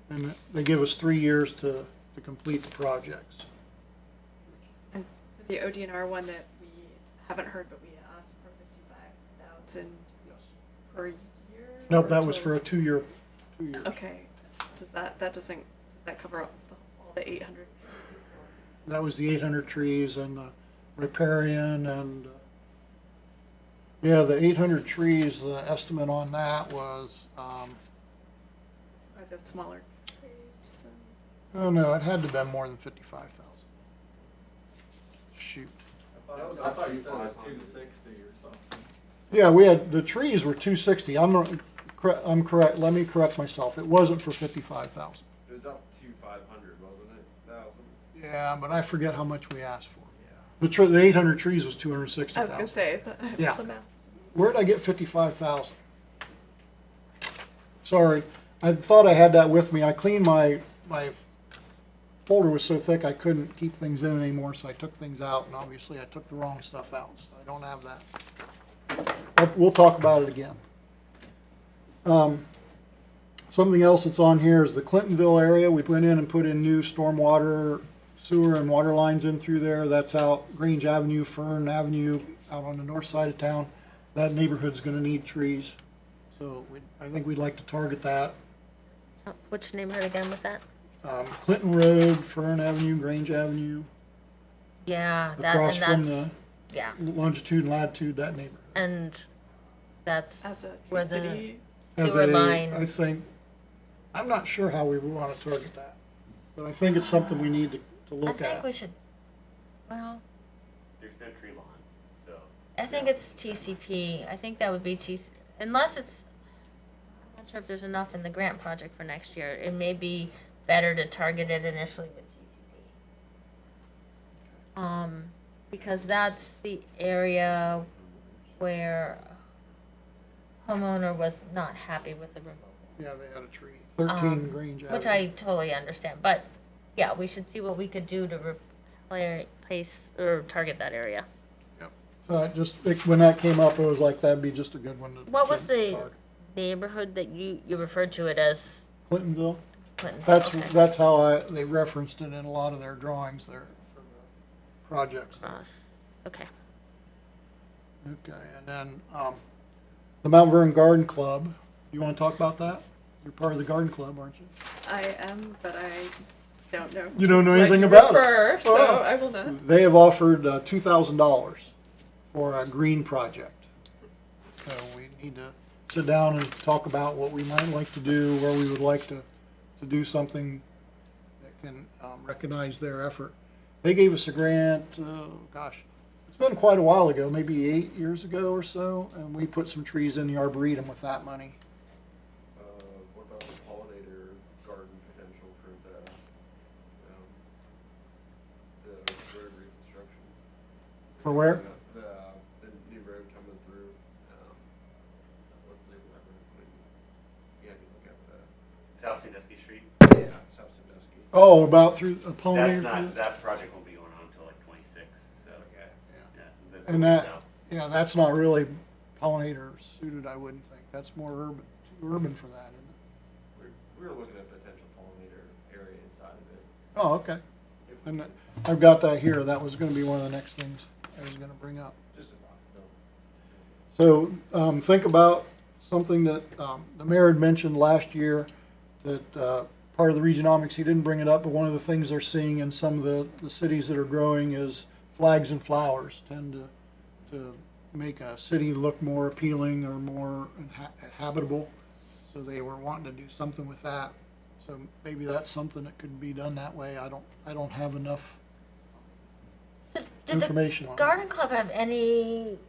and they give us 3 years to complete the projects. And for the ODNR one that we haven't heard, but we asked for 55,000 Yes. per year? Nope, or that was for a total? 2-year, 2 years. Okay. Does does that cover all the 800 trees or? That was the 800 trees and the riparian and, yeah, the 800 trees, the estimate on that was, Are those smaller trees than? oh no, it had to have been more than 55,000. Shoot. I thought you said it was 260 or something. Yeah, we had, the trees were 260. I'm correct, let me correct myself. It wasn't for 55,000. It was up to 500, wasn't it? 1,000? Yeah, but I forget how much we asked for. The 800 trees was I 260,000. was gonna say, Yeah. the math. Where'd I get 55,000? Sorry, I thought I had that with me. I cleaned my folder was so thick I couldn't keep things in anymore, so I took things out, and obviously I took the wrong stuff out, so I don't have that. But we'll talk about it again. Something else that's on here is the Clintonville area. We went in and put in new stormwater, sewer, and water lines in through there. That's out Grange Avenue, Fern Avenue, out on the north side of town. That neighborhood's gonna need trees. So I think we'd like to target that. Which neighborhood again was that? Clinton Road, Fern Avenue, Grange Avenue, Yeah, that, across and from that's, the yeah, longitude and latitude, that neighborhood. and that's As a where tree the city, As sewer a- line. I think, I'm not sure how we want to target that, but I think it's something we need to I look think at. we should, well, There's no tree lawn, so. I think it's TCP. I think that would be unless it's, I'm not sure if there's enough in the grant project for next year. It may be better to target it initially with GCP. Because that's the area where homeowner was not happy with the removal. Yeah, they had a tree, 13 Grange Avenue. Which I totally understand, but yeah, we should see what we could do to replace or target that area. Yep. So I just, when that came up, it was like, that'd be just a good one to. What was to the target. neighborhood that you referred to it as? Clintonville? Clinton. That's, that's how they referenced it in a lot of their drawings there for the projects. Okay. Okay, and then, the Mount Vernon Garden Club, you wanna talk about that? You're part of the garden club, aren't you? I am, but I don't know. You don't know what anything you about it? refer, so Oh. I will not. They have offered $2,000 for a green project. So we need to sit down and talk about what we might like to do, where we would like to do something that can recognize their effort. They gave us a grant, gosh, it's been quite a while ago, maybe 8 years ago or so, and we put some trees in the arboretum with that money. What about the pollinator garden potential for the road reconstruction? For where? The new road coming through, what's the name of that road? Yeah, you look at South Sandusky Street. South Sandusky. Oh, about through pollinators? That's not, that project won't be going on until like 26, so. Okay. Yeah. that's And over that, south. yeah, that's not really pollinator suited, I wouldn't think. That's more urban, too urban for that, isn't it? We were looking at potential pollinator area inside of it. Oh, okay. If we And could- I've got that here. That was gonna be one of the next things I was gonna bring up. Just a thought, no. So, think about something that, the mayor had mentioned last year, that, part of the Regionomics, he didn't bring it up, but one of the things they're seeing in some of the cities that are growing is flags and flowers tend to make a city look more appealing or more habitable. So they were wanting to do something with that. So maybe that's something that could be done that way. I don't have enough So did the information on it. garden club have any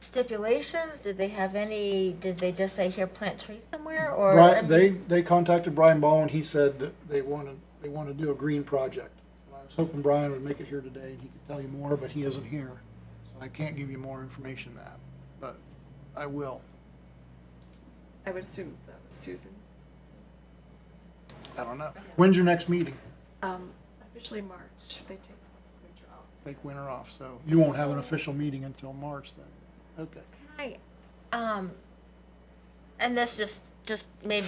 stipulations? Did they have any, did they just say, here, plant trees somewhere, or? I mean- They contacted Brian Ball, and he said that they want to do a green project. And I was hoping Brian would make it here today and he could tell you more, but he isn't here. So I can't give you more information than that, but I will. I would assume that was Susan. I don't know. When's your next meeting? Officially March, they take winter off. Take winter off, so you won't have an official meeting until March then. Okay. And this just maybe,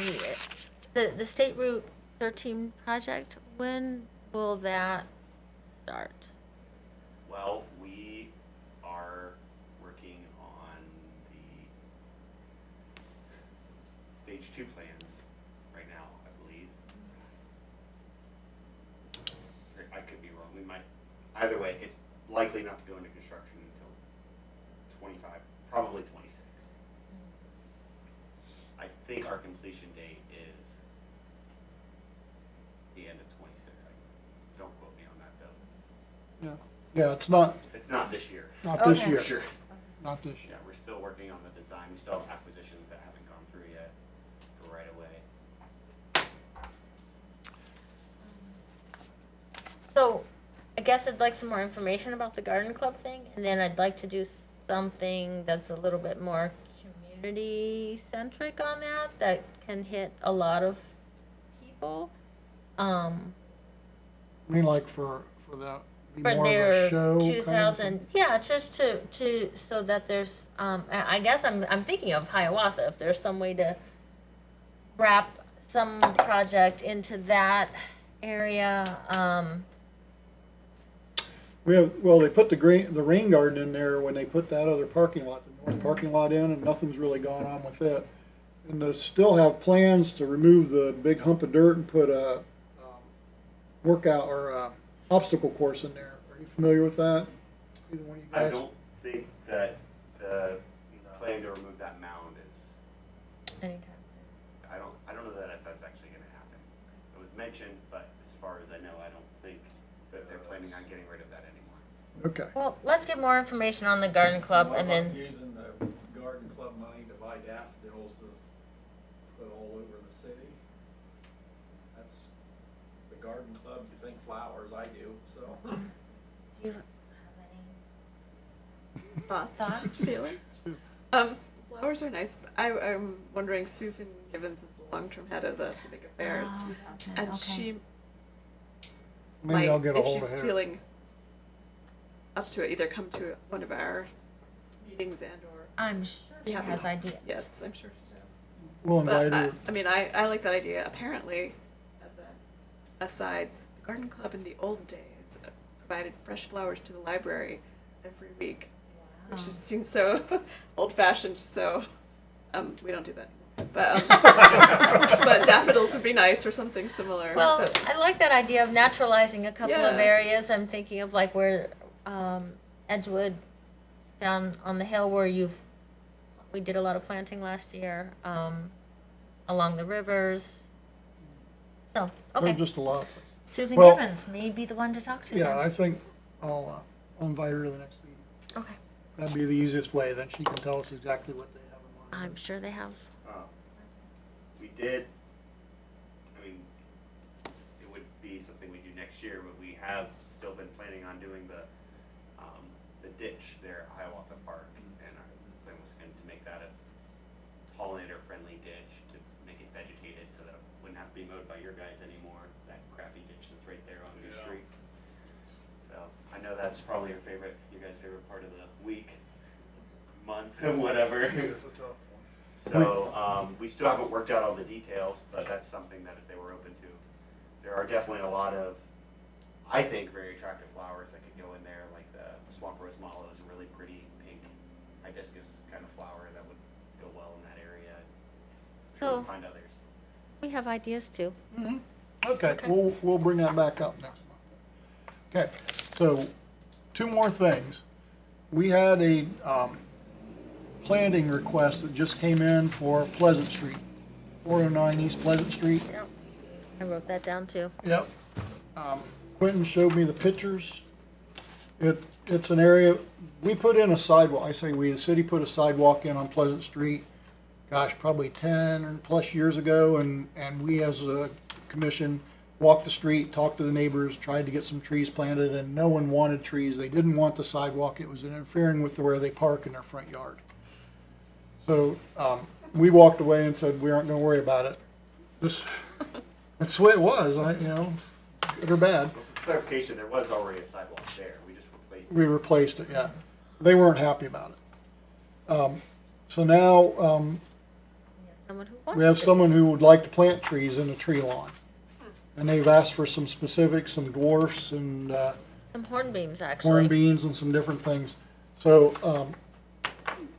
the State Route 13 project, when will that start? Well, we are working on the stage 2 plans right now, I believe. I could be wrong. We might, either way, it's likely not to go into construction until 25, probably 26. I think our completion date is the end of 26. Don't quote me on that though. Yeah, it's not this year. this Okay. year. For sure. Not this Yeah, year. we're still working on the design. We still have acquisitions that haven't gone through yet for right away. So, I guess I'd like some more information about the garden club thing, and then I'd like to do something that's a little bit more community-centric on that can hit a lot of people. I mean, like for that, be For more of a their show kind of 2000, thing? yeah, just to so that there's, I guess I'm thinking of Hiawatha, if there's some way to wrap some project into that area. They put the rain garden in there when they put that other parking lot, the north parking lot in, and nothing's really gone on with it. And they still have plans to remove the big hump of dirt and put a workout or a obstacle course in there. Are you familiar with that? Either one of you I guys? don't think that the plan to remove that mound is, Anytime I don't know that that's actually gonna happen. It was mentioned, but as far as I know, I don't think that they're planning on getting rid of that anymore. Okay. Well, let's get more information on the garden club, What and about then, using the garden club money to buy daffodils to put all over the city? That's garden club, you think flowers, I do, so. Do you have any Thoughts? Feelings? Flowers are nice. But I'm wondering, Susan Givens is the long-term head of the civic affairs, Oh, Susan, and okay. she Maybe I'll might, get a if hold she's of her. feeling up to it, either come to one of our meetings and or I'm sure she Yeah. has ideas. yes, I'm sure she does. We'll invite But her. I mean, I like that idea. Apparently, as a aside, the garden club in the old days provided fresh flowers to the library every week, which just seems so old-fashioned. So we don't do that anymore. But but daffodils would be nice or something similar. Well, But- I like that idea of naturalizing a couple of Yeah. areas. I'm thinking of like where Edgewood down on the hill where we did a lot of planting last year, along the rivers. So, okay. There's just a lot of places. Susan Well- Givens may be the one to talk to. Yeah, then. I think I'll invite her to the next meeting. Okay. That'd be the easiest way, then she can tell us exactly what they have in mind. I'm sure they have. We did, I mean, it would be something we do next year, but we have still been planning on doing the ditch there at Hiawatha Park. And our plan was going to make that a pollinator-friendly ditch to make it vegetated so that it wouldn't have to be mowed by your guys anymore, that crappy ditch that's right there on New Yeah. Street. So, I know that's probably your guys' favorite part of the week, month, whatever. It's a tough one. So, we still haven't worked out all the details, but that's something that if they were open to. There are definitely a lot of, I think, very attractive flowers that could go in there, like the swamp rose mallow is a really pretty pink hibiscus kind of flower that would go well in that area. I'm sure So- we'll find others. We have ideas too. Okay, Okay. we'll bring that back up next month. Okay, so 2 more things. We had a planting request that just came in for Pleasant Street, 409 East Pleasant Street. Yep. I wrote that down too. Yep. Quentin showed me the pictures. It's an area, we put in a sidewalk, I say we, the city put a sidewalk in on Pleasant Street, gosh, probably 10 plus years ago, and we as a commission walked the street, talked to the neighbors, tried to get some trees planted, and no one wanted trees. They didn't want the sidewalk. It was interfering with where they park in their front yard. So we walked away and said, we aren't gonna worry about it. That's the way it was, good or bad. But for clarification, there was already a sidewalk there, we just replaced it. We replaced it, yeah. They weren't happy about it. So now, We have someone who wants we have someone trees. who would like to plant trees in the tree lawn. And they've asked for some specifics, some dwarfs and Some hornbeams, actually. hornbeams and some different things. So,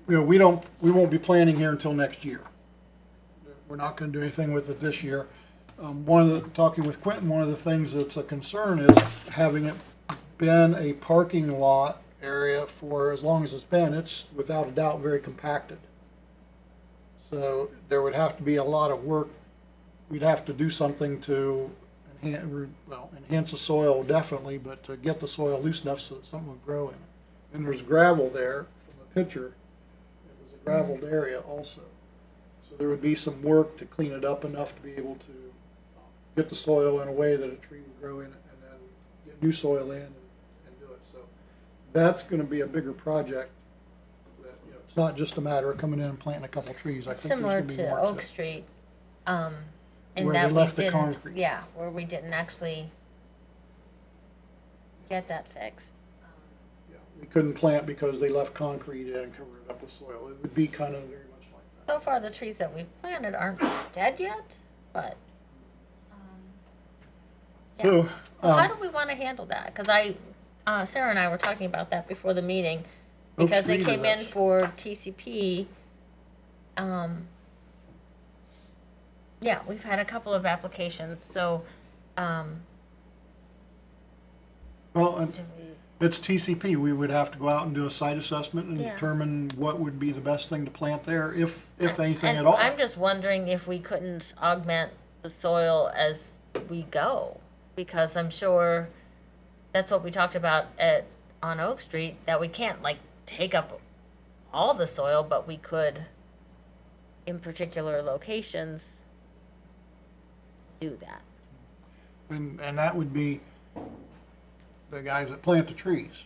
we won't be planting here until next year. We're not gonna do anything with it this year. Talking with Quentin, one of the things that's a concern is having it been a parking lot area for as long as it's without a doubt very compacted. So there would have to be a lot of work. We'd have to do something to enhance the soil definitely, but to get the soil loose enough so that something would grow in it. And there's gravel there from the picture. It was a gravelled area also. So there would be some work to clean it up enough to be able to get the soil in a way that a tree would grow in it, and then get new soil in and do it. So that's gonna be a bigger project. That, it's not just a matter of coming in and planting a couple trees. I think there's Similar gonna be to more Oak to it. Street, in Where that they we left the didn't, concrete. yeah, where we didn't actually get that fixed. Yeah, we couldn't plant because they left concrete in and covered it up with soil. It would be kind of very much like that. So far, the trees that we've planted aren't dead yet, but. yeah. So, How do we want to handle that? Because Sarah and I were talking about that before the meeting, Oak because they Street or came in this? for TCP. Yeah, we've had a couple of applications, so, well, and do we, it's TCP. We would have to go out and do a site assessment and Yeah. determine what would be the best thing to plant there, if anything and at all. I'm just wondering if we couldn't augment the soil as we go, because I'm sure that's what we talked about on Oak Street, that we can't like take up all the soil, but we could, in particular locations, do that. And that would be the guys that plant the trees.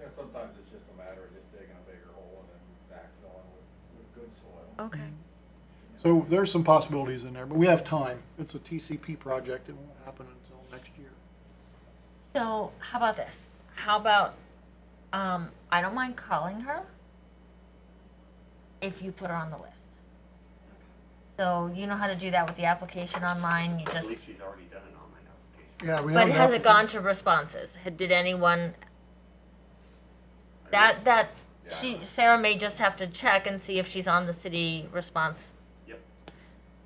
Yeah, sometimes it's just a matter of just digging a bigger hole and then backfilling with good soil. Okay. So there's some possibilities in there, but we have time. It's a TCP project. It won't happen until next year. So how about this? How about, I don't mind calling her if you put her on the list. So you know how to do that with the application online, you I just, believe she's already done an online application. Yeah, we but have. has it gone to responses? Did anyone, Sarah may just have to check and see if she's on the city response. Yep.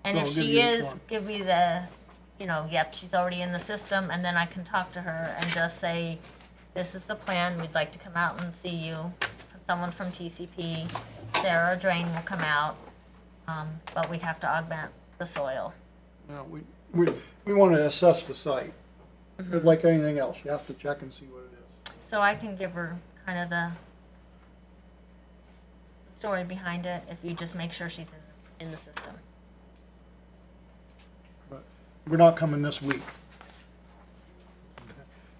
And So if I'll give she you each is, one. give me the, yep, she's already in the system, and then I can talk to her and just say, this is the plan, we'd like to come out and see you. Someone from TCP, Sarah Drain will come out, but we'd have to augment the soil. No, we want to assess the site. Like anything else, you have to check and see what it is. So I can give her kind of the story behind it, if you just make sure she's in the system. But we're not coming this week.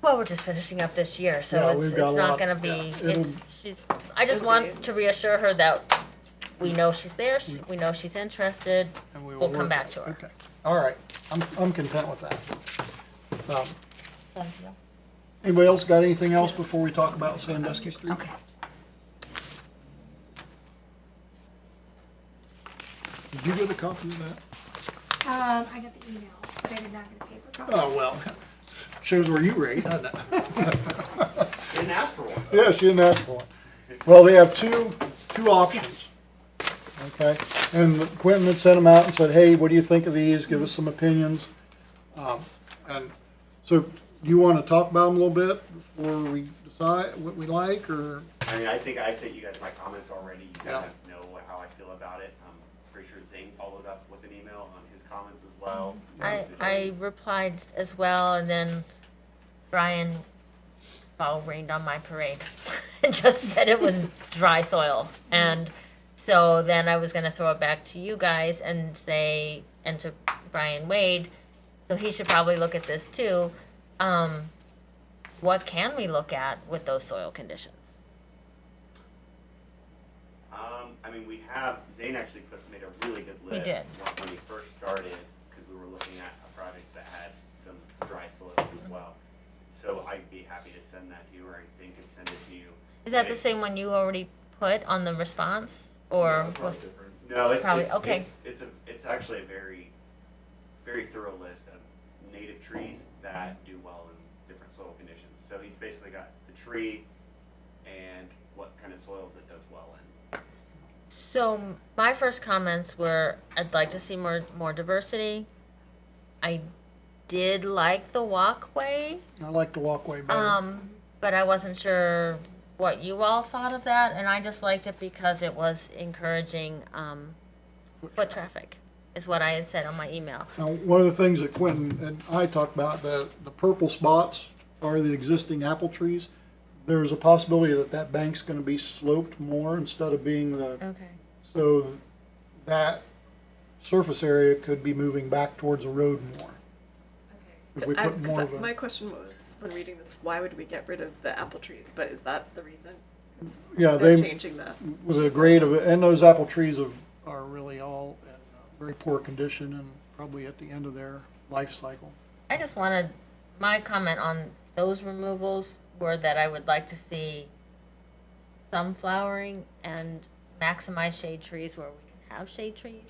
Well, we're just finishing up this year, so Yeah, it's we've got a not lot- gonna be, yeah, it'll- I just It'll want be- to reassure her that we know she's there, we know she's interested, And we will we'll come work back it. to her. Okay, all right. I'm content with that. Anybody else got anything else before we talk about Sandusky Street? Okay. Did you get a copy of that? I got the email, but I did not get a paper copy. Oh, well, shows where you rate, doesn't it? Didn't ask for one. Yes, you didn't ask for one. Well, they have two options. Okay, and Quentin had sent them out and said, hey, what do you think of these? Give us some opinions. And so, do you want to talk about them a little bit before we decide what we like, or? I mean, I think I sent you guys my comments already. You Yeah. kind of know how I feel about it. I'm pretty sure Zane followed up with an email on his comments as well. I replied as well, and then Brian foul rained on my parade and just said it was dry soil. And so then I was gonna throw it back to you guys and say, and to Brian Wade, so he should probably look at this too. What can we look at with those soil conditions? I mean, we have, Zane actually made a really good list. He did. When we first started, because we were looking at a project that had some dry soils as well. So I'd be happy to send that to you, or Zane can send it to you. Is that the And- same one you already put on the response, or It's was? different. No, Probably, okay. It's actually a very, very thorough list of native trees that do well in different soil conditions. So he's basically got the tree and what kind of soils it does well in. So my first comments were, I'd like to see more diversity. I did like the walkway, I like the walkway better. but I wasn't sure what you all thought of that, and I just liked it because it was encouraging foot traffic, is what I had said on my email. Now, one of the things that Quentin and I talked about, the purple spots are the existing apple trees. There's a possibility that that bank's gonna be sloped more instead of being the, Okay. so that surface area could be moving back towards the road more. If we put more of a- My question was, when reading this, why would we get rid of the apple trees? But is that the reason? 'Cause Yeah, they're they, changing that. with the grade of it, and those apple trees are really all in very poor condition and probably at the end of their life cycle. I just wanted, my comment on those removals were that I would like to see some flowering and maximize shade trees where we can have shade trees.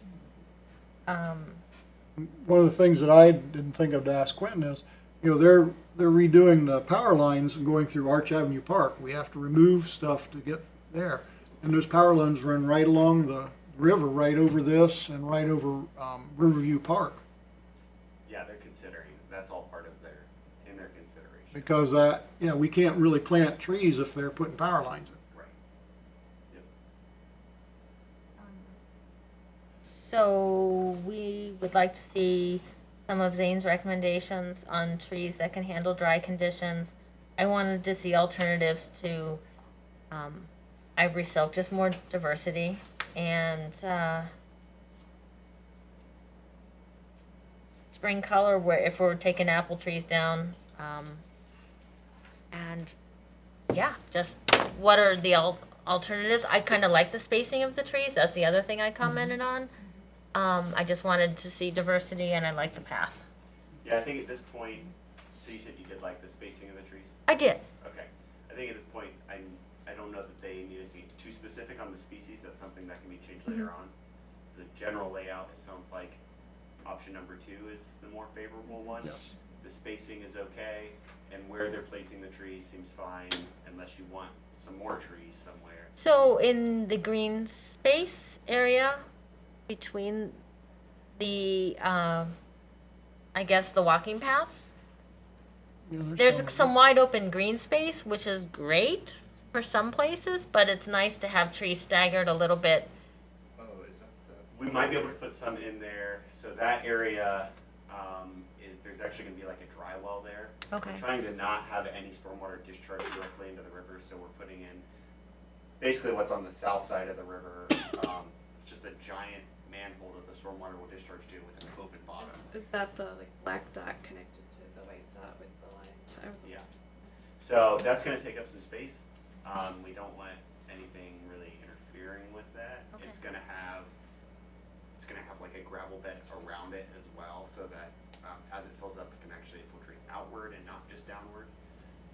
One of the things that I didn't think of to ask Quentin is, they're redoing the power lines and going through Arch Avenue Park. We have to remove stuff to get there. And those power lines run right along the river, right over this and right over Riverview Park. Yeah, they're considering, that's all part of in their consideration. Because we can't really plant trees if they're putting power lines in. Right. Yep. So we would like to see some of Zane's recommendations on trees that can handle dry conditions. I wanted to see alternatives to ivory silk, just more diversity, and spring color where if we're taking apple trees down. And yeah, just what are the alternatives? I kind of like the spacing of the trees. That's the other thing I commented on. I just wanted to see diversity, and I like the path. Yeah, I think at this point, so you said you did like the spacing of the trees? I did. Okay. I think at this point, I don't know that they need to get too specific on the species. That's something that can be changed later on. The general layout, it sounds like option number 2 is the more favorable one. Yes. The spacing is okay, and where they're placing the trees seems fine, unless you want some more trees somewhere. So in the green space area between the, I guess the walking paths, Yeah, there's some- some wide open green space, which is great for some places, but it's nice to have trees staggered a little bit. Oh, is that We might be able to put some in there. So that area, there's actually going to be like a dry well there. Okay. We're trying to not have any stormwater discharge directly into the river, so we're putting in basically what's on the south side of the river. It's just a giant manhole that the stormwater will discharge to with an open bottom. Is that the like black dot connected to the white dot with the lines? I was Yeah. So that's going to take up some space. We don't want anything really interfering with that. Okay. It's going to have like a gravel bed around it as well, so that as it fills up, it can actually infiltrate outward and not just downward.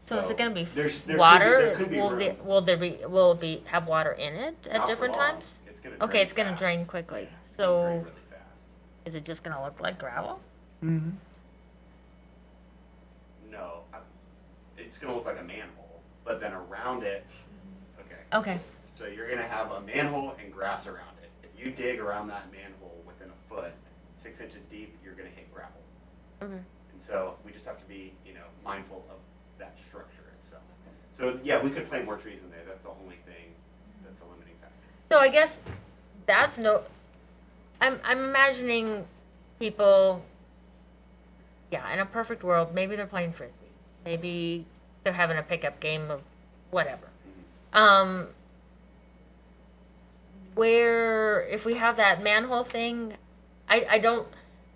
So is it going to be there could be- water? there could be room. Will it be have water in it at Not for different long. times? It's going Okay, it's going to drain quickly. So really fast. is it just going to look like gravel? Mhm. No, it's going to look like a manhole, but then around it, okay. Okay. So you're going to have a manhole and grass around it. If you dig around that manhole within a foot, 6 inches deep, you're going to hit gravel. Okay. And so we just have to be, mindful of that structure itself. So yeah, we could plant more trees in there. That's the only thing that's a limiting factor. So I guess that's no. I'm imagining people. Yeah, in a perfect world, maybe they're playing frisbee. Maybe they're having a pickup game of whatever. Where if we have that manhole thing, I don't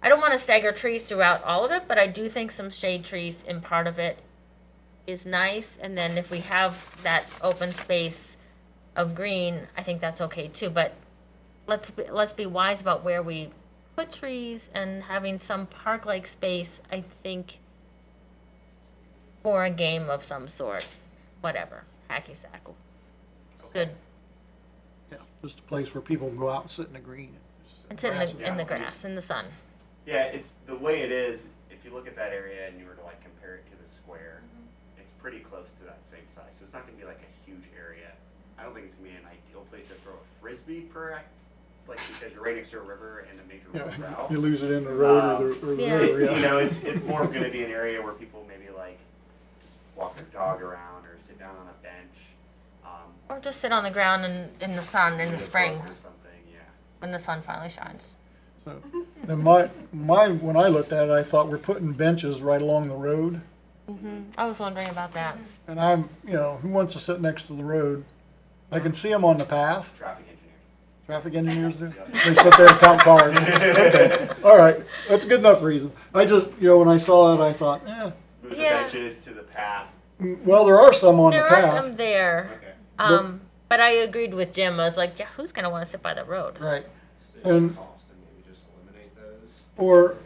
want to stagger trees throughout all of it, but I do think some shade trees in part of it is nice. And then if we have that open space of green, I think that's okay too. But let's be wise about where we put trees, and having some park-like space, I think, for a game of some sort, whatever, hacky sack, good, Yeah, just a place where people can go out and sit in the green. and sit in the grass, in the sun. Yeah, it's the way it is. If you look at that area and you were to like compare it to the square, it's pretty close to that same size. So it's not going to be like a huge area. I don't think it's going to be an ideal place to throw a frisbee like because you're right next to a river and a major road Yeah, route. you lose it in the road or the Yeah. river, yeah. It's more going to be an area where people maybe like just walk their dog around or sit down on a bench. Or just sit on the ground in the sun in read the a spring book or something. Yeah. when the sun finally shines. So, and when I looked at it, I thought we're putting benches right along the road. I was wondering about that. And I'm, who wants to sit next to the road? I can see them on the path. Traffic engineers. Traffic engineers do? They sit there and count cars. Okay, all right, that's a good enough reason. I just, when I saw it, I thought, Move the Yeah. benches to the path. well, there are some on the There are path. some there, Okay. but I agreed with Jim. I was like, yeah, who's gonna want to sit by the road? Right, save And- cost and maybe just eliminate those? or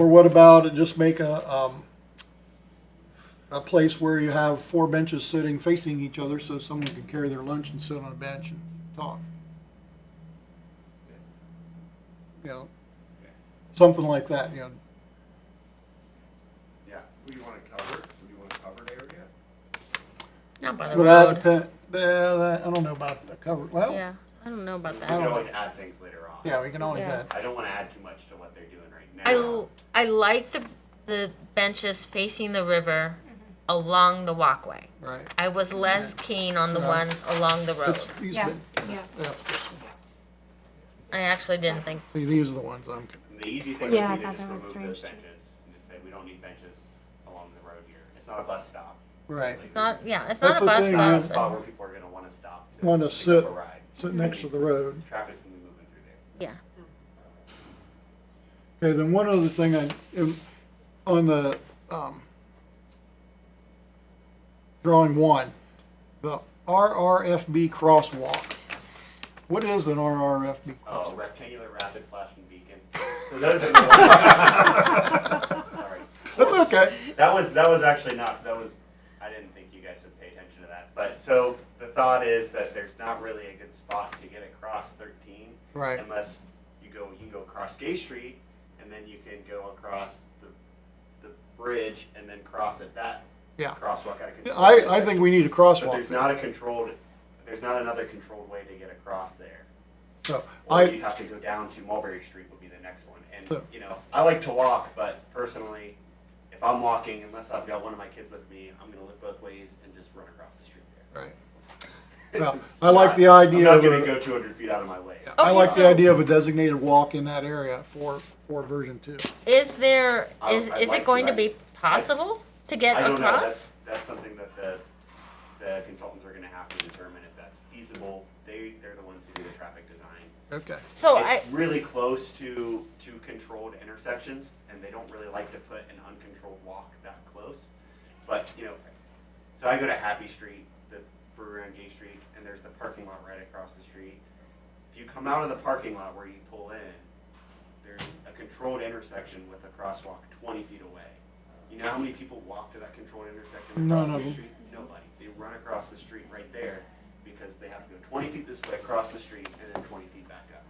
what about just make a place where you have 4 benches sitting facing each other so someone can carry their lunch and sit on a bench and talk. Something like that, Yeah. Would you want to cover it? Would you want a covered area? Not by the But that road. depend, I don't know about the cover, well, Yeah, I don't know about We that. can always add things later on. yeah, we can always Yeah. add. I don't want to add too much to what they're doing right now. I like the benches facing the river along the walkway. Right. I was less keen on the Yeah. ones along the road. It's these Yeah, big- yeah. That's this one. I actually didn't think. See, these are the ones I'm, And the easy thing Yeah, I would be to thought just that was remove those strange, too. benches and just say we don't need benches along the road here. It's not a bus stop. right, It's not. Yeah, it's That's not a the bus thing, It's not a yeah. stop. spot where people are going to want to stop. Want to pick sit- up a ride. sit next to the road. Traffic's going to be moving through there. Yeah. Okay, then one other thing on the, drawing one, the RRFB crosswalk. What is an RRFB? Oh, rectangular rapid flashing beacon. So those are the ones. Sorry. That's okay. That was actually not, I didn't think you guys would pay attention to that. But so the thought is that there's not really a good spot to get across 13. Right. Unless you can go across Gay Street, and then you can go across the bridge and then cross at that Yeah. crosswalk. I think we need a But crosswalk. there's not another controlled way to get across there. So Or you have to go down to Mulberry Street would be the next one. And, So- I like to walk, but personally, if I'm walking, unless I've got one of my kids with me, I'm gonna look both ways and just run across the street there. Right. Well, I like the idea I'm not of gonna a- go 200 feet out of my way. I Okay, like the so- idea of a designated walk in that area for version 2. Is there, I'd is like it going to to. be possible to get I don't know, across? that's something that the consultants are gonna have to determine if that's feasible. They're the ones who do the traffic design. Okay. So It's really close to controlled intersections, and they don't really like to put an uncontrolled walk that close. But, so I go to Happy Street, the brewery on Gay Street, and there's the parking lot right across the street. If you come out of the parking lot where you pull in, there's a controlled intersection with a crosswalk 20 feet away. You know how many people walk to that controlled intersection None across of Gay them. Street? Nobody. They run across the street right there because they have to go 20 feet this way across the street and then 20 feet back up.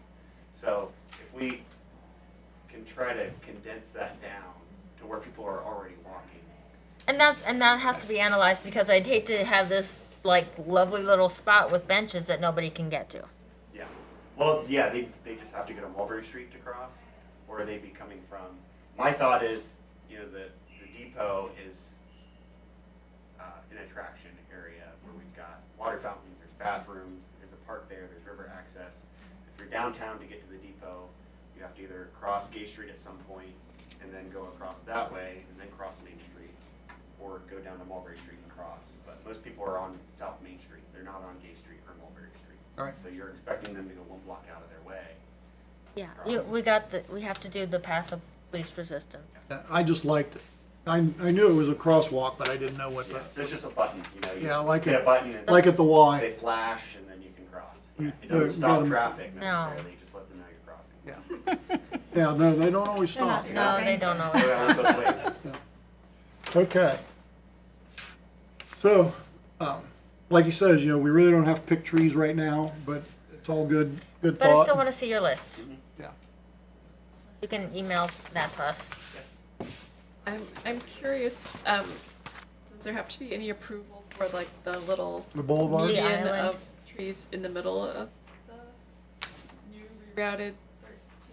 So if we can try to condense that down to where people are already walking. and that has to be analyzed because I'd hate to have this like lovely little spot with benches that nobody can get to. Yeah. Well, yeah, they just have to go to Mulberry Street to cross, or they'd be coming from, my thought is, the depot is an attraction area where we've got water fountains, there's bathrooms, there's a park there, there's river access. If you're downtown to get to the depot, you have to either cross Gay Street at some point and then go across that way and then cross Main Street, or go down to Mulberry Street and cross. But most people are on South Main Street. They're not on Gay Street or Mulberry Street. All right. So you're expecting them to go one block out of their way. Yeah, Cross. we have to do the path of least resistance. I just liked it. I knew it was a crosswalk, but I didn't know what Yeah, the, so it's just a button, you Yeah, I like hit it. a button and like at the they Y. flash and then you can cross. Yeah, it Yeah, doesn't stop yeah. traffic No. necessarily, it just lets them know you're crossing. Yeah. Yeah, no, they don't always They're stop. not No, they don't always. So I went both ways. Okay. So, like he says, we really don't have to pick trees right now, but it's all good But I thought. still want to see your list. Yeah. You can email that to us. I'm curious, does there have to be any approval for like the little The boulevard? The median island. of trees in the middle of the new rerouted?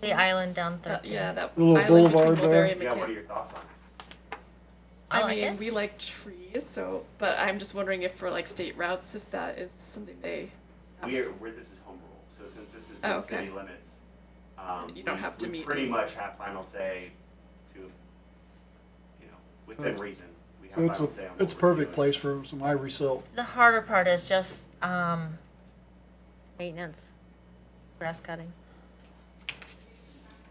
The island down 13. Yeah, that The little island between boulevard Mulberry there? and Yeah, what are McKay. your thoughts on it? I I like mean, it. we like trees, but I'm just wondering if for like state routes, if that is something they. This is home rule, so since this is Oh, in okay. city limits, You don't have to we meet pretty any- much have final say to, within reason. We have So it's final say on what it's a we're perfect doing. place for some ivory silk. The harder part is just maintenance, grass cutting.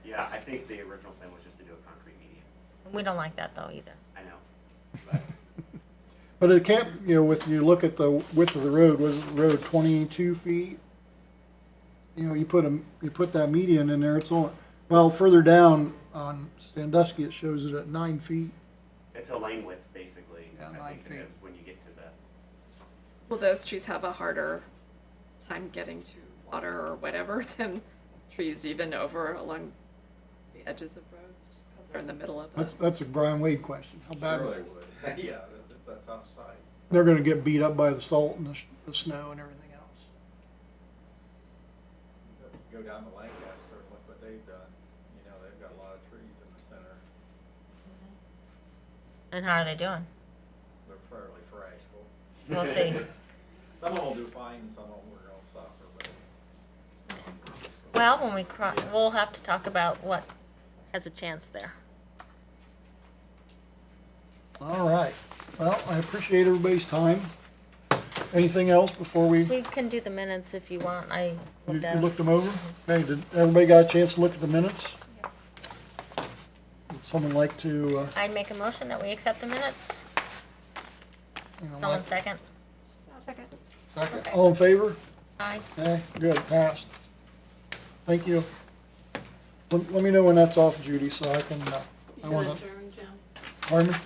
Yeah, I think the original plan was just to do a concrete median. We don't like that though either. I know, but But it can't, with, you look at the width of the road, was the road 22 feet? You put that median in there, it's only, well, further down on Sandusky, it shows it at 9 feet. it's a lane width, basically. Yeah, I 9 think, feet. when you get to the, Will those trees have a harder time getting to water or whatever than trees even over along the edges of roads, just because they're in the middle of That's a Brian Wade question. How bad, Sure they would. Yeah, it's a tough site. they're gonna get beat up by the salt and the snow and everything else. Go down to Lancaster and look what they've done. They've got a lot of trees in the center. And how are they doing? They're fairly fresh. We'll see. Some of them will do fine and some of them are gonna suffer, but. Well, when we we'll have to talk about what has a chance there. All right. Well, I appreciate everybody's time. Anything else before we, We can do the minutes if you want. I you looked at you it. looked them over? Okay, did everybody got a chance to look at the minutes? Yes. Someone like to, I'd make a motion that we accept the minutes. Someone like, second. Second. second, Okay. all in favor? Aye. Okay, good, passed. Thank you. Let me know when that's off, Judy, so I can, I You wanna, can adjourn, Jim. pardon me?